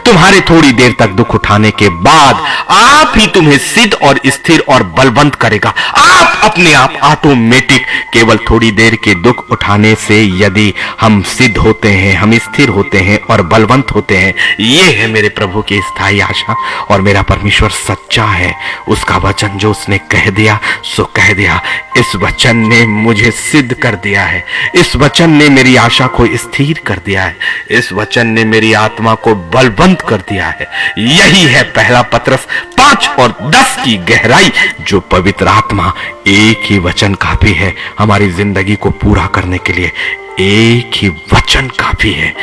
S1: तुम्हारे थोड़ी देर तक दुख उठाने के बाद आप ही तुम्हें सिद्ध और स्थिर और बलवंत करेगा। आप अपने आप ऑटोमेटिक केवल थोड़ी देर के दुख उठाने से यदि हम सिद्ध होते हैं, हम स्थिर होते हैं और बलवंत होते हैं, ये है मेरे प्रभु की स्थायी आशा। और मेरा परमेश्वर सच्चा है, उसका वचन जो उसने कह दिया सो कह दिया। इस वचन ने मुझे सिद्ध कर दिया है, इस वचन ने मेरी आशा को स्थिर कर दिया है, इस वचन ने मेरी आत्मा को बलवंत कर दिया है। यही है पहला पत्रस 5 और 10 की गहराई, जो पवित्र आत्मा एक ही वचन काफी है हमारी जिंदगी को पूरा करने के लिए। एक ही वचन काफी है,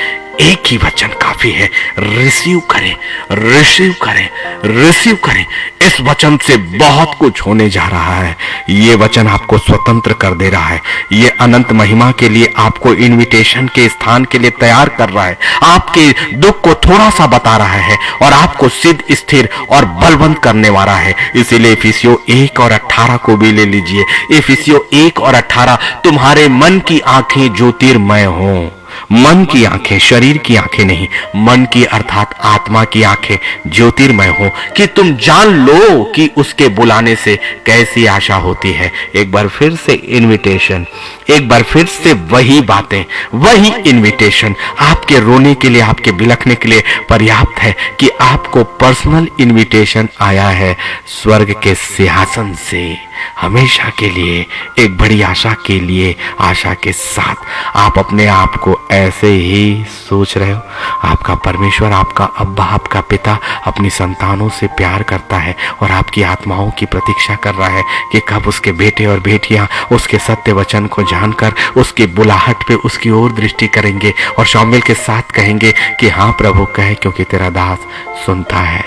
S1: एक ही वचन काफी है। रिसीव करें, रिसीव करें, रिसीव करें। इस वचन से बहुत कुछ होने जा रहा है। ये वचन आपको स्वतंत्र कर दे रहा है। ये अनंत महिमा के लिए आपको इनविटेशन के स्थान के लिए तैयार कर रहा है। आपके दुख को थोड़ा सा बता रहा है और आपको सिद्ध, स्थिर और बलवंत करने वाला है। इसीलिए इफिसियों 1 और 18 को भी ले लीजिए। इफिसियों 1 और 18, तुम्हारे मन की आंखें ज्योतिर्मय हों। मन की आंखें, शरीर की आंखें नहीं, मन की अर्थात आत्मा की आंखें ज्योतिर्मय हो, कि तुम जान लो कि उसके बुलाने से कैसी आशा होती है। एक बार फिर से इनविटेशन, एक बार फिर से वही बातें, वही इनविटेशन आपके रोने के लिए, आपके बिलखने के लिए पर्याप्त है कि आपको पर्सनल इनविटेशन आया है स्वर्ग के सिंहासन से, हमेशा के लिए, एक बड़ी आशा के लिए। आशा के साथ आप अपने आप को ऐसे ही सोच रहे हो, आपका परमेश्वर, आपका अब्बा, आपका पिता अपनी संतानों से प्यार करता है और आपकी आत्माओं की प्रतीक्षा कर रहा है कि कब उसके बेटे और बेटियां उसके सत्य वचन को जानकर उसकी बुलाहट पे उसकी ओर दृष्टि करेंगे और शामिल के साथ कहेंगे कि हाँ प्रभु कहे, क्योंकि तेरा दास सुनता है,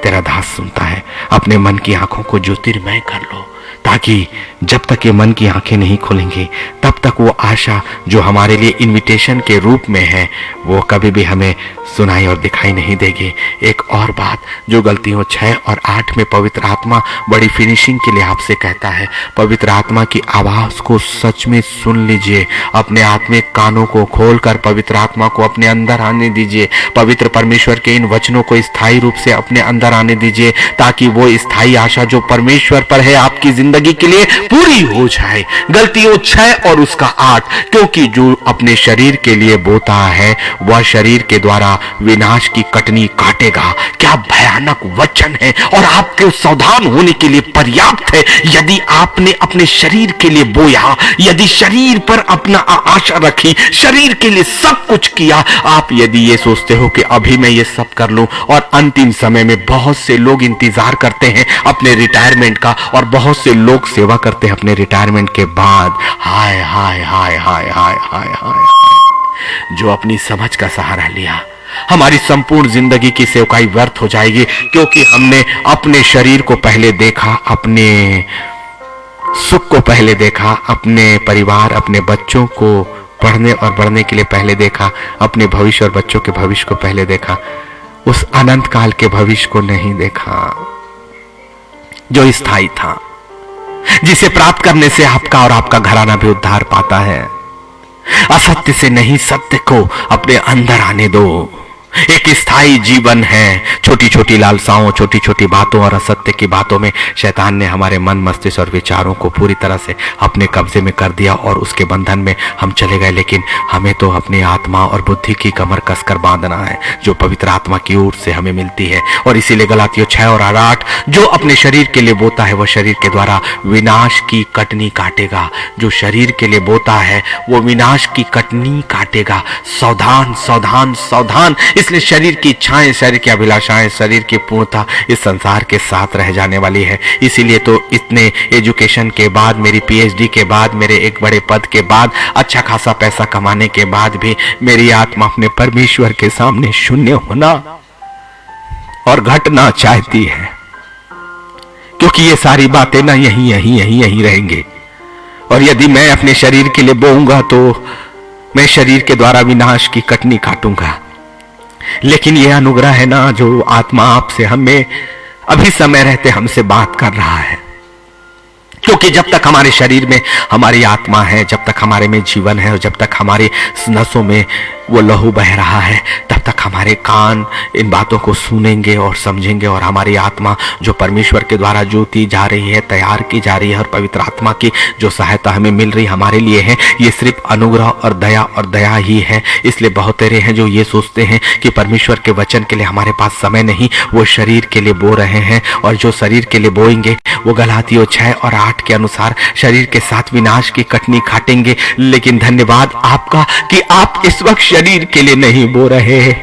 S1: तेरा दास सुनता है। अपने मन की आंखों को ज्योतिर्मय कर लो, ताकि जब तक ये मन की आंखें नहीं खुलेंगी तब तक वो आशा जो हमारे लिए इनविटेशन के रूप में है वो कभी भी हमें सुनाई और दिखाई नहीं देगी। एक और बात जो गलतियों 6 और 8 में पवित्र आत्मा बड़ी फिनिशिंग के लिए आपसे कहता है, पवित्र आत्मा की आवाज को सच में सुन लीजिए। अपने आत्मिक कानों को खोलकर पवित्र आत्मा को अपने अंदर आने दीजिए। पवित्र परमेश्वर के इन वचनों को स्थायी रूप से अपने अंदर आने दीजिए, ताकि वो स्थायी आशा जो परमेश्वर पर है आपकी जिंदगी के लिए पूरी हो जाए। गलतियों 6 और उसका 8, क्योंकि जो अपने शरीर के लिए बोता है वह शरीर के द्वारा विनाश की कटनी काटेगा। क्या भयानक वचन है, और आपके सावधान होने के लिए पर्याप्त है। यदि आपने अपने शरीर के लिए बोया, यदि शरीर पर अपना आशा रखी, शरीर के लिए सब कुछ किया, आप यदि ये सोचते हो कि अभी मैं ये सब कर लूं, और अंतिम समय में बहुत से लोग इंतजार करते हैं अपने रिटायरमेंट का, और बहुत से लोग सेवा करते हैं अपने रिटायरमेंट के बाद। हाय हाय हाय हाय हाय हाय हाय, जो अपनी समझ का सहारा लिया, हमारी संपूर्ण जिंदगी की सेवकाई व्यर्थ हो जाएगी, क्योंकि हमने अपने शरीर को पहले देखा, अपने सुख को पहले देखा, अपने परिवार, अपने बच्चों को पढ़ने और बढ़ने के लिए पहले देखा, अपने भविष्य और बच्चों के भविष्य को पहले देखा, उस अनंत काल के भविष्य को नहीं देखा जो स्थायी था, जिसे प्राप्त करने से आपका और आपका घराना भी उद्धार पाता है। असत्य से नहीं, सत्य को अपने अंदर आने दो। एक स्थायी जीवन है। छोटी छोटी लालसाओं, छोटी छोटी बातों और असत्य की बातों में शैतान ने हमारे मन, मस्तिष्क और विचारों को पूरी तरह से अपने कब्जे में कर दिया और उसके बंधन में हम चले गए। लेकिन हमें तो अपनी आत्मा और बुद्धि की कमर कसकर बांधना है, जो पवित्र आत्मा की ओर से हमें मिलती है। और इसीलिए गलातियों 6 और 8, जो अपने शरीर के लिए बोता है वह शरीर के द्वारा विनाश की कटनी काटेगा। जो शरीर के लिए बोता है वो विनाश की कटनी काटेगा। सावधान, सावधान, सावधान। इसलिए शरीर की इच्छाएं, शरीर की अभिलाषाएं, शरीर की पूर्णता इस संसार के साथ रह जाने वाली है। इसीलिए तो इतने एजुकेशन के बाद, मेरी पीएचडी के बाद, मेरे एक बड़े पद के बाद, अच्छा खासा पैसा कमाने के बाद भी मेरी आत्मा अपने परमेश्वर के सामने शून्य होना और घटना चाहती है, क्योंकि ये सारी बातें ना यहीं रहेंगे। और यदि मैं अपने शरीर के लिए बोऊंगा तो मैं शरीर के द्वारा विनाश की कटनी काटूंगा। लेकिन यह अनुग्रह है ना, जो आत्मा आपसे, हमें अभी समय रहते हमसे बात कर रहा है, क्योंकि जब तक हमारे शरीर में हमारी आत्मा है, जब तक हमारे में जीवन है, और जब तक हमारी नसों में वो लहू बह रहा है, तब तक हमारे कान इन बातों को सुनेंगे और समझेंगे। और हमारी आत्मा जो परमेश्वर के द्वारा जोती जा रही है, तैयार की जा रही है, और पवित्र आत्मा की जो सहायता हमें मिल रही हमारे लिए है, ये सिर्फ अनुग्रह और दया ही है। इसलिए बहुत तेरे हैं जो ये सोचते हैं कि परमेश्वर के वचन के लिए हमारे पास समय नहीं, वो शरीर के लिए बो रहे हैं, और जो शरीर के लिए बोएंगे वो गलातियों 6 और 8 के अनुसार शरीर के साथ विनाश की कटनी काटेंगे। लेकिन धन्यवाद आपका कि आप इस वक्त शरीर के लिए नहीं बो रहे हैं,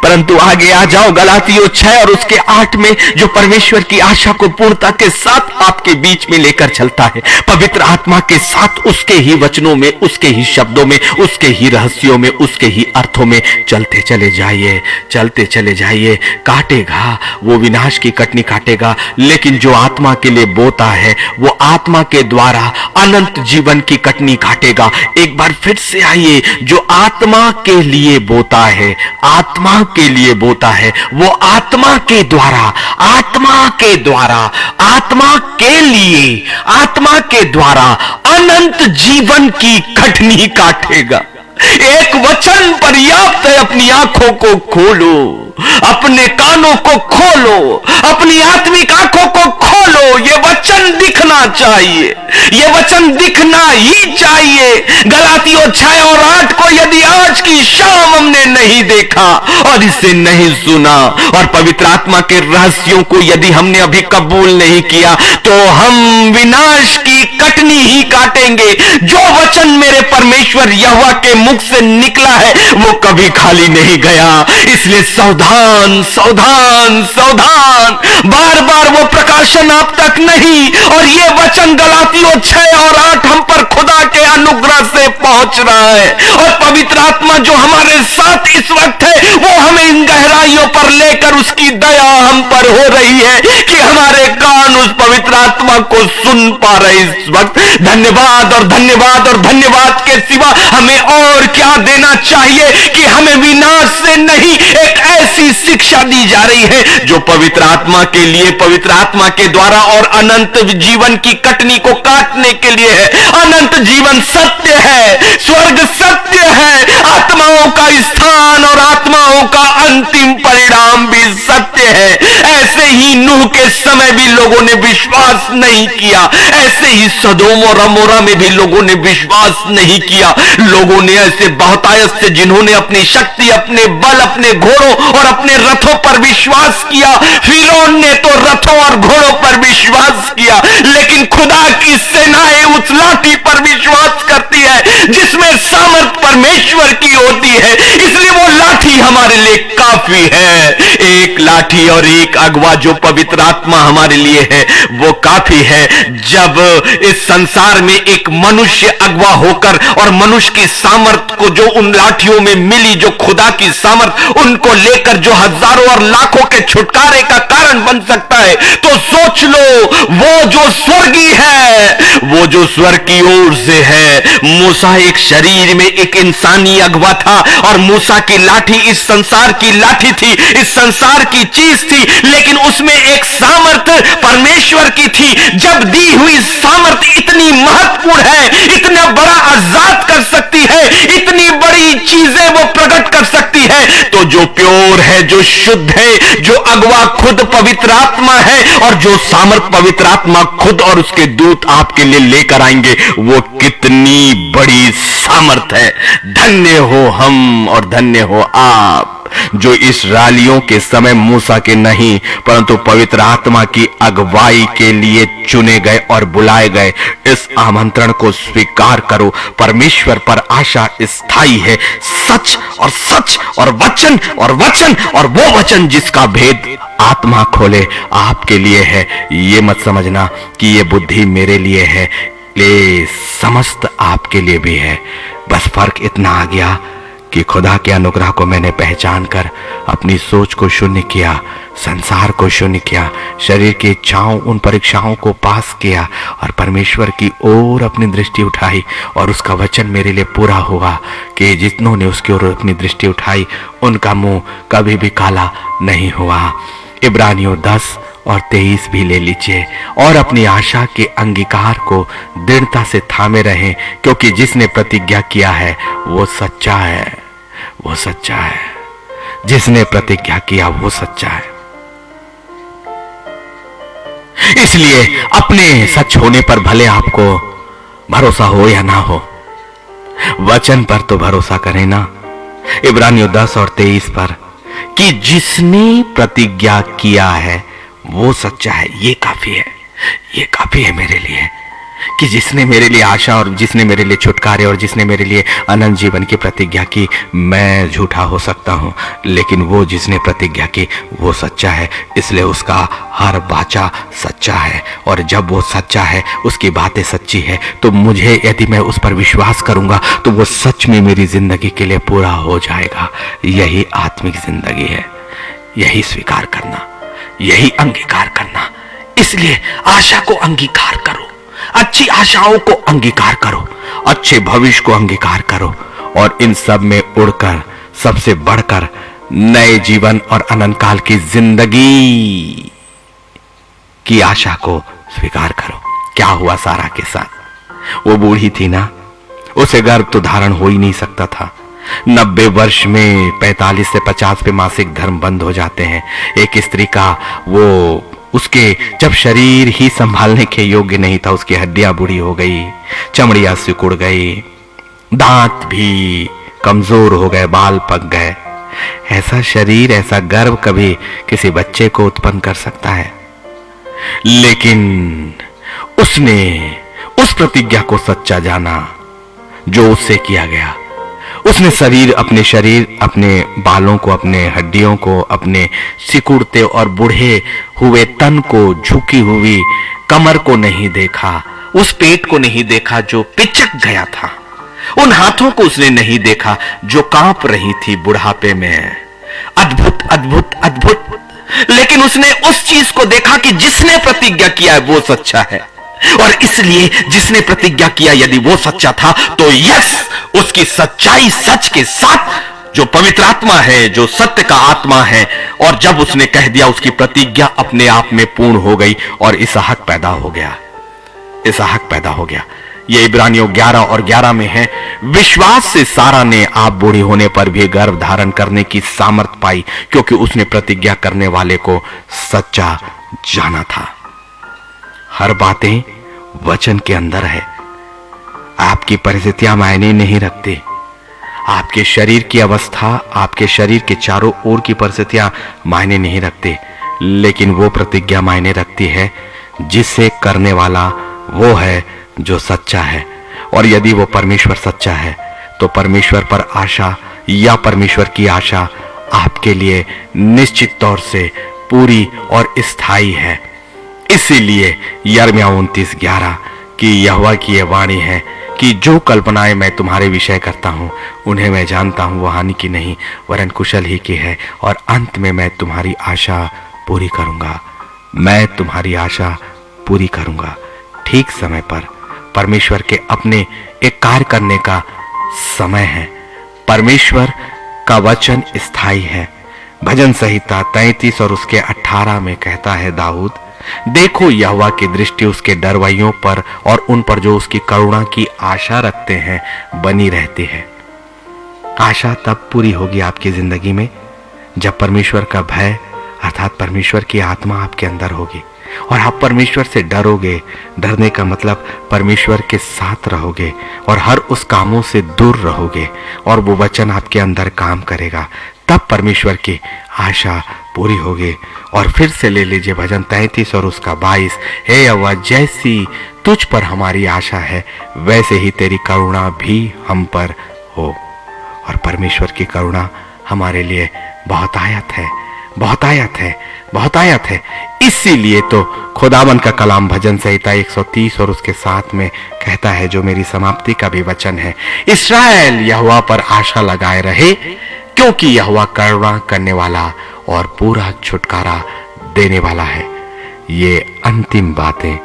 S1: परंतु आगे आ जाओ गलातियों 6 और उसके 8 में, जो परमेश्वर की आशा को पूर्णता के साथ आपके बीच में लेकर चलता है, पवित्र आत्मा के साथ, उसके ही वचनों में, उसके ही शब्दों में, उसके ही रहस्यों में, उसके ही अर्थों में चलते चले जाइए, चलते चले जाइए। काटेगा, वो विनाश की कटनी काटेगा, लेकिन जो आत्मा के लिए बोता है वो आत्मा के द्वारा अनंत जीवन की कटनी काटेगा। एक बार फिर से आइए, जो आत्मा के लिए बोता है, आत्मा के लिए बोता है, वो आत्मा के द्वारा, आत्मा के द्वारा, आत्मा के लिए, आत्मा के द्वारा अनंत जीवन की कटनी काटेगा। एक वचन पर्याप्त है। अपनी आंखों को खोलो, अपने कानों को खोलो, अपनी आत्मिक आंखों को खोलो। ये वचन दिखना चाहिए, ये वचन दिखना ही चाहिए। गलातियों 6 और 8 को यदि आज की शाम हमने नहीं देखा और इसे नहीं सुना, और पवित्र आत्मा के रहस्यों को यदि हमने अभी कबूल नहीं किया, तो हम विनाश की कटनी ही काटेंगे। जो वचन मेरे परमेश्वर यहोवा के मुख से निकला है वो कभी खाली नहीं गया। इसलिए सावधान, सावधान, सावधान। बार बार वो प्रकाशन आप तक नहीं, और ये वचन गलातियों 6 और 8 हम पर खुदा के अनुग्रह से पहुंच रहा है। और पवित्र आत्मा जो हमारे साथ इस वक्त है, वो हमें इन गहराइयों पर लेकर उसकी दया हम पर हो रही है कि हमारे कान उस पवित्र आत्मा को सुन पा रहे इस वक्त। धन्यवाद और धन्यवाद और धन्यवाद के सिवा हमें और क्या देना चाहिए कि हमें विनाश से नहीं, एक ऐसी शिक्षा दी जा रही है जो पवित्र आत्मा के लिए, पवित्र आत्मा के द्वारा और अनंत जीवन की कटनी को काटने के लिए है। अनंत जीवन सत्य है, स्वर्ग सत्य है, आत्माओं का स्थान और आत्माओं का अंतिम परिणाम भी सत्य है। ऐसे ही नूह के समय भी लोगों ने विश्वास नहीं किया, ऐसे ही सदोम और अमोरा में भी लोगों ने विश्वास नहीं किया। लोगों ने ऐसे बहुतायत से, जिन्होंने अपनी शक्ति, अपने बल, अपने घोड़ों और अपने रथों पर विश्वास किया। फिरौन ने तो रथों और घोड़ों पर विश्वास किया, लेकिन खुदा की सेनाएं उस लाठी पर विश्वास करती है जिसमें सामर्थ परमेश्वर की होती है। इसलिए वो लाठी हमारे लिए काफी है। एक लाठी और एक अगवा जो पवित्र आत्मा हमारे लिए है वो काफी है। जब इस संसार में एक मनुष्य अगवा होकर और मनुष्य की सामर्थ को जो उन लाठियों में मिली, जो खुदा की सामर्थ उनको लेकर जो हजारों और लाखों के छुटकारे का कारण बन सकता है, तो सोच लो वो जो स्वर्गीय है, वो जो स्वर्ग की ओर से है। मूसा एक शरीर में एक इंसानी अगवा था, और मूसा की लाठी इस संसार की लाठी थी, इस संसार की चीज थी, लेकिन उसमें एक सामर्थ परमेश्वर की थी। जब दी हुई सामर्थ इतनी महत्वपूर्ण है, इतना बड़ा आजाद कर सकती है, इतनी बड़ी चीजें वो प्रकट कर सकती है, तो जो प्योर है, जो शुद्ध है, जो अगवा खुद पवित्र आत्मा है, और जो सामर्थ पवित्र आत्मा खुद और उसके दूत आपके लिए लेकर आएंगे, वो कितनी बड़ी सामर्थ है। धन्य हो हम और धन्य हो आप। जो इस्राएलियों के समय मूसा के नहीं परंतु पवित्र आत्मा की अगुवाई के लिए चुने गए और बुलाए गए, इस आमंत्रण को स्वीकार करो। परमेश्वर पर आशा स्थायी है। सच और वचन और वो वचन जिसका भेद आत्मा खोले आपके लिए है। ये मत समझना कि ये बुद्धि मेरे लिए है, ये समस्त आपके लिए भी है। बस फर्क इतना आ गया कि खुदा के अनुग्रह को मैंने पहचान कर अपनी सोच को शून्य किया, संसार को शून्य किया, शरीर की इच्छाओं उन परीक्षाओं को पास किया और परमेश्वर की ओर अपनी दृष्टि उठाई। और उसका वचन मेरे लिए पूरा हुआ कि जितनों ने उसकी ओर अपनी दृष्टि उठाई उनका मुंह कभी भी काला नहीं हुआ। इब्रानियों 10 और 23 भी ले लीजिए और अपनी आशा के अंगीकार को दृढ़ता से थामे रहें, क्योंकि जिसने प्रतिज्ञा किया है वो सच्चा है, वो सच्चा है। जिसने प्रतिज्ञा किया वो सच्चा है। इसलिए अपने सच होने पर भले आपको भरोसा हो या ना हो, वचन पर तो भरोसा करें ना। इब्रानियों 10 और 23 पर कि जिसने प्रतिज्ञा किया है वो सच्चा है। ये काफी है मेरे लिए कि जिसने मेरे लिए आशा और जिसने मेरे लिए छुटकारे और जिसने मेरे लिए अनंत जीवन की प्रतिज्ञा की। मैं झूठा हो सकता हूं लेकिन वो जिसने प्रतिज्ञा की वो सच्चा है, इसलिए उसका हर वाचा सच्चा है। और जब वो सच्चा है, उसकी बातें सच्ची है, तो मुझे यदि मैं उस पर विश्वास करूंगा तो वो सच में मेरी जिंदगी के लिए पूरा हो जाएगा। यही आत्मिक जिंदगी है। यही स्वीकार करना, यही अंगीकार करना। इसलिए आशा को अंगीकार करो, अच्छी आशाओं को अंगीकार करो, अच्छे भविष्य को अंगीकार करो और इन सब में उड़कर सबसे बढ़कर नए जीवन और अनंत काल की जिंदगी की आशा को स्वीकार करो। क्या हुआ सारा के साथ? वो बूढ़ी थी ना, उसे गर्भ तो धारण हो ही नहीं सकता था। 90 वर्ष में 45 से 50 पे मासिक धर्म बंद हो जाते हैं। एक स्त्री का वो उसके जब शरीर ही संभालने के योग्य नहीं था, उसकी हड्डियां बूढ़ी हो गई, चमड़ियां सिकुड़ गई, दांत भी कमजोर हो गए, बाल पक गए। ऐसा शरीर, ऐसा गर्भ कभी किसी बच्चे को उत्पन्न कर सकता है? लेकिन उसने उस प्रतिज्ञा को सच्चा जाना जो उससे किया गया। उसने अपने बालों को, अपने हड्डियों को, अपने सिकुड़ते और बूढ़े हुए तन को, झुकी हुई कमर को नहीं देखा, उस पेट को नहीं देखा जो पिचक गया था, उन हाथों को उसने नहीं देखा जो कांप रही थी बुढ़ापे में। अद्भुत अद्भुत अद्भुत। लेकिन उसने उस चीज को देखा कि जिसने प्रतिज्ञा किया है वो सच्चा है। और इसलिए जिसने प्रतिज्ञा किया यदि वो सच्चा था तो यस, उसकी सच्चाई सच के साथ जो पवित्र आत्मा है, जो सत्य का आत्मा है, और जब उसने कह दिया उसकी प्रतिज्ञा अपने आप में पूर्ण हो गई और इसहाक पैदा हो गया। इसहाक पैदा हो गया। ये इब्रानियों 11 और 11 में है। विश्वास से सारा ने आप बूढ़ी होने पर भी गर्भ धारण करने की सामर्थ पाई, क्योंकि उसने प्रतिज्ञा करने वाले को सच्चा जाना था। हर बातें वचन के अंदर है। आपकी परिस्थितियां मायने नहीं रखती। आपके शरीर की अवस्था, आपके शरीर के चारों ओर की परिस्थितियां मायने नहीं रखती, लेकिन वो प्रतिज्ञा मायने रखती है जिसे करने वाला वो है जो सच्चा है। और यदि वो परमेश्वर सच्चा है तो परमेश्वर पर आशा या परमेश्वर की आशा आपके लिए निश्चित तौर से पूरी और स्थायी है। इसीलिए यिर्मयाह 29:11 की यहोवा की यह वाणी है कि जो कल्पनाएं मैं तुम्हारे विषय करता हूं उन्हें मैं जानता हूं, वो हानि की नहीं वरन कुशल ही की है, और अंत में मैं तुम्हारी आशा पूरी करूंगा। मैं तुम्हारी आशा पूरी करूंगा। ठीक समय पर परमेश्वर के अपने एक कार्य करने का समय है। परमेश्वर का वचन स्थायी है। भजन संहिता 33 और उसके 18 में कहता है दाऊद, देखो यहोवा की दृष्टि उसके डरवैयों पर और उन पर जो उसकी करुणा की आशा रखते हैं बनी रहती है। आशा तब पूरी होगी आपकी जिंदगी में जब परमेश्वर का भय अर्थात परमेश्वर की आत्मा आपके अंदर होगी और आप परमेश्वर से डरोगे। डरने का मतलब परमेश्वर के साथ रहोगे और हर उस कामों से दूर रहोगे और वो वचन आपके अंदर काम करेगा। तब परमेश्वर की आशा पूरी होगी। और फिर से ले लीजिए भजन 33 और उसका 22, हे यहोवा जैसी तुझ पर हमारी आशा है वैसे ही तेरी करुणा भी हम पर हो। और परमेश्वर की करुणा हमारे लिए बहुतायत है, बहुतायत है, बहुतायत है। इसीलिए तो खुदावन का कलाम भजन संहिता 130 और उसके साथ में कहता है, जो मेरी समाप्ति का भी वचन है, इस्राएल यहोवा पर आशा लगाए रहे, क्योंकि यहोवा करुणा करने वाला और पूरा छुटकारा देने वाला है। ये अंतिम बातें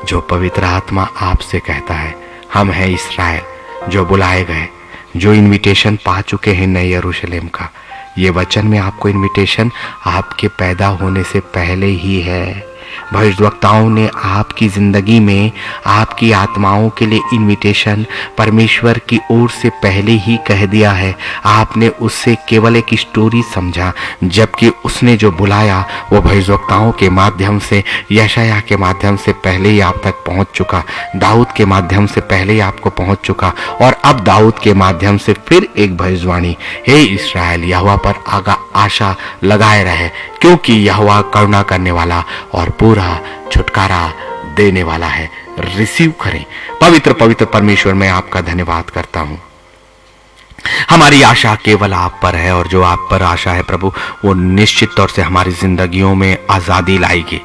S1: जो पवित्र आत्मा आपसे कहता है। हम हैं इस्राएल जो बुलाए गए, जो इनविटेशन पा चुके हैं नए यरूशलेम का। ये वचन में आपको इनविटेशन आपके पैदा होने से पहले ही है। भविष्यवक्ताओं ने आपकी जिंदगी में आपकी आत्माओं के लिए इनविटेशन परमेश्वर की ओर से पहले ही कह दिया है। आपने उससे केवल एक स्टोरी समझा, जबकि उसने जो बुलाया वो भविष्यवक्ताओं के माध्यम से, यशायाह के माध्यम से पहले ही आप तक पहुंच चुका, दाऊद के माध्यम से पहले ही आपको पहुंच चुका। और अब दाऊद के माध्यम से फिर एक भविष्यवाणी, हे इस्राएल यहोवा पर आशा लगाए रहे, क्योंकि यहोवा करुणा करने वाला और पूरा छुटकारा देने वाला है। रिसीव करें। पवित्र पवित्र परमेश्वर, मैं आपका धन्यवाद करता हूं। हमारी आशा केवल आप पर है, और जो आप पर आशा है प्रभु, वो निश्चित तौर से हमारी जिंदगियों में आजादी लाएगी,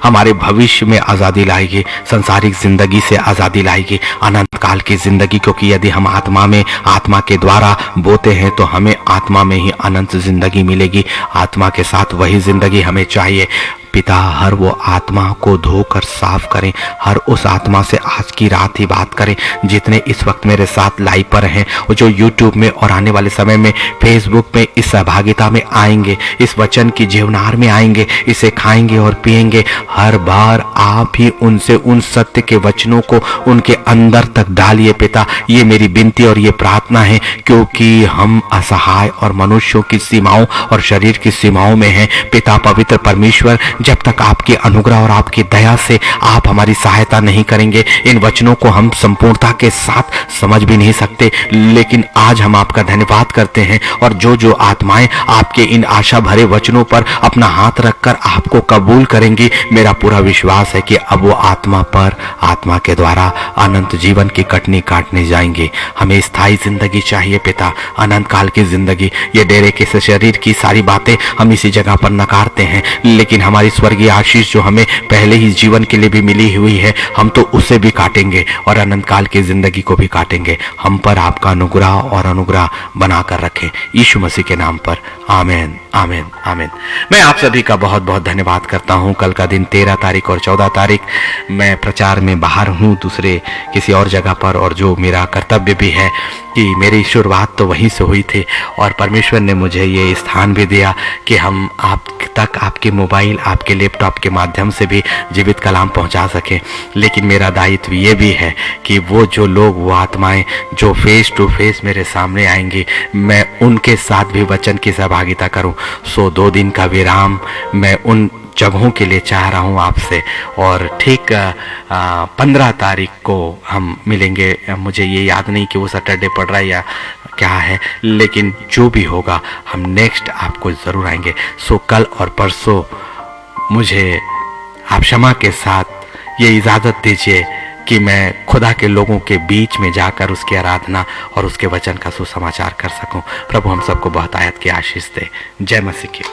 S1: हमारे भविष्य में आजादी लाएगी, संसारिक जिंदगी से आजादी लाएगी, अनंत काल की जिंदगी। क्योंकि यदि हम आत्मा में, आत्मा के द्वारा बोते हैं तो हमें आत्मा में ही अनंत जिंदगी मिलेगी। आत्मा के साथ वही जिंदगी हमें चाहिए। पिता, हर वो आत्मा को धोकर साफ करें, हर उस आत्मा से आज की रात ही बात करें जितने इस वक्त मेरे साथ लाइव पर हैं, और जो यूट्यूब में और आने वाले समय में फेसबुक में इस सहभागिता में आएंगे, इस वचन की जीवनार में आएंगे, इसे खाएंगे और पिएंगे। हर बार आप ही उनसे उन सत्य के वचनों को उनके अंदर तक डालिए पिता। ये मेरी विनती और ये प्रार्थना है, क्योंकि हम असहाय और मनुष्यों की सीमाओं और शरीर की सीमाओं में हैं। पिता पवित्र परमेश्वर, जब तक आपके अनुग्रह और आपकी दया से आप हमारी सहायता नहीं करेंगे, इन वचनों को हम संपूर्णता के साथ समझ भी नहीं सकते। लेकिन आज हम आपका धन्यवाद करते हैं, और जो जो आत्माएं आपके इन आशा भरे वचनों पर अपना हाथ रखकर आपको कबूल करेंगी, मेरा पूरा विश्वास है कि अब वो आत्मा पर आत्मा के द्वारा अनंत जीवन की कटनी काटने जाएंगे। हमें स्थायी जिंदगी चाहिए पिता, अनंत काल की जिंदगी। ये डेरे के शरीर की सारी बातें हम इसी जगह पर नकारते हैं, लेकिन हमारी स्वर्गीय आशीष जो हमें पहले ही जीवन के लिए भी मिली हुई है, हम तो उसे भी काटेंगे और अनंत काल की जिंदगी को भी काटेंगे। हम पर आपका अनुग्रह और अनुग्रह बनाकर रखें, यीशु मसीह के नाम पर, आमीन, आमीन, आमीन। मैं आप सभी का बहुत बहुत धन्यवाद करता हूं। कल का दिन 13 तारीख और 14 तारीख मैं प्रचार में बाहर हूं, दूसरे किसी और जगह पर, और जो मेरा कर्तव्य भी है कि मेरी शुरुआत तो वहीं से हुई थी, और परमेश्वर ने मुझे ये स्थान भी दिया कि हम आप तक आपके मोबाइल, आपके लैपटॉप के माध्यम से भी जीवित कलाम पहुंचा सकें। लेकिन मेरा दायित्व ये भी है कि वो जो लोग, वो आत्माएं जो फेस टू फेस मेरे सामने आएंगी, मैं उनके साथ भी वचन की सहभागिता करूं। सो 2 दिन का विराम मैं उन जगहों के लिए चाह रहा हूं आपसे, और ठीक 15 तारीख को हम मिलेंगे। मुझे ये याद नहीं कि वो सैटरडे पड़ रहा है या क्या है, लेकिन जो भी होगा हम नेक्स्ट आपको जरूर आएंगे। सो कल और परसों मुझे आप क्षमा के साथ ये इजाज़त दीजिए कि मैं खुदा के लोगों के बीच में जाकर उसकी आराधना और उसके वचन का सुसमाचार कर सकूं। प्रभु हम सबको बहुत आयत की आशीष दे। जय मसीह की।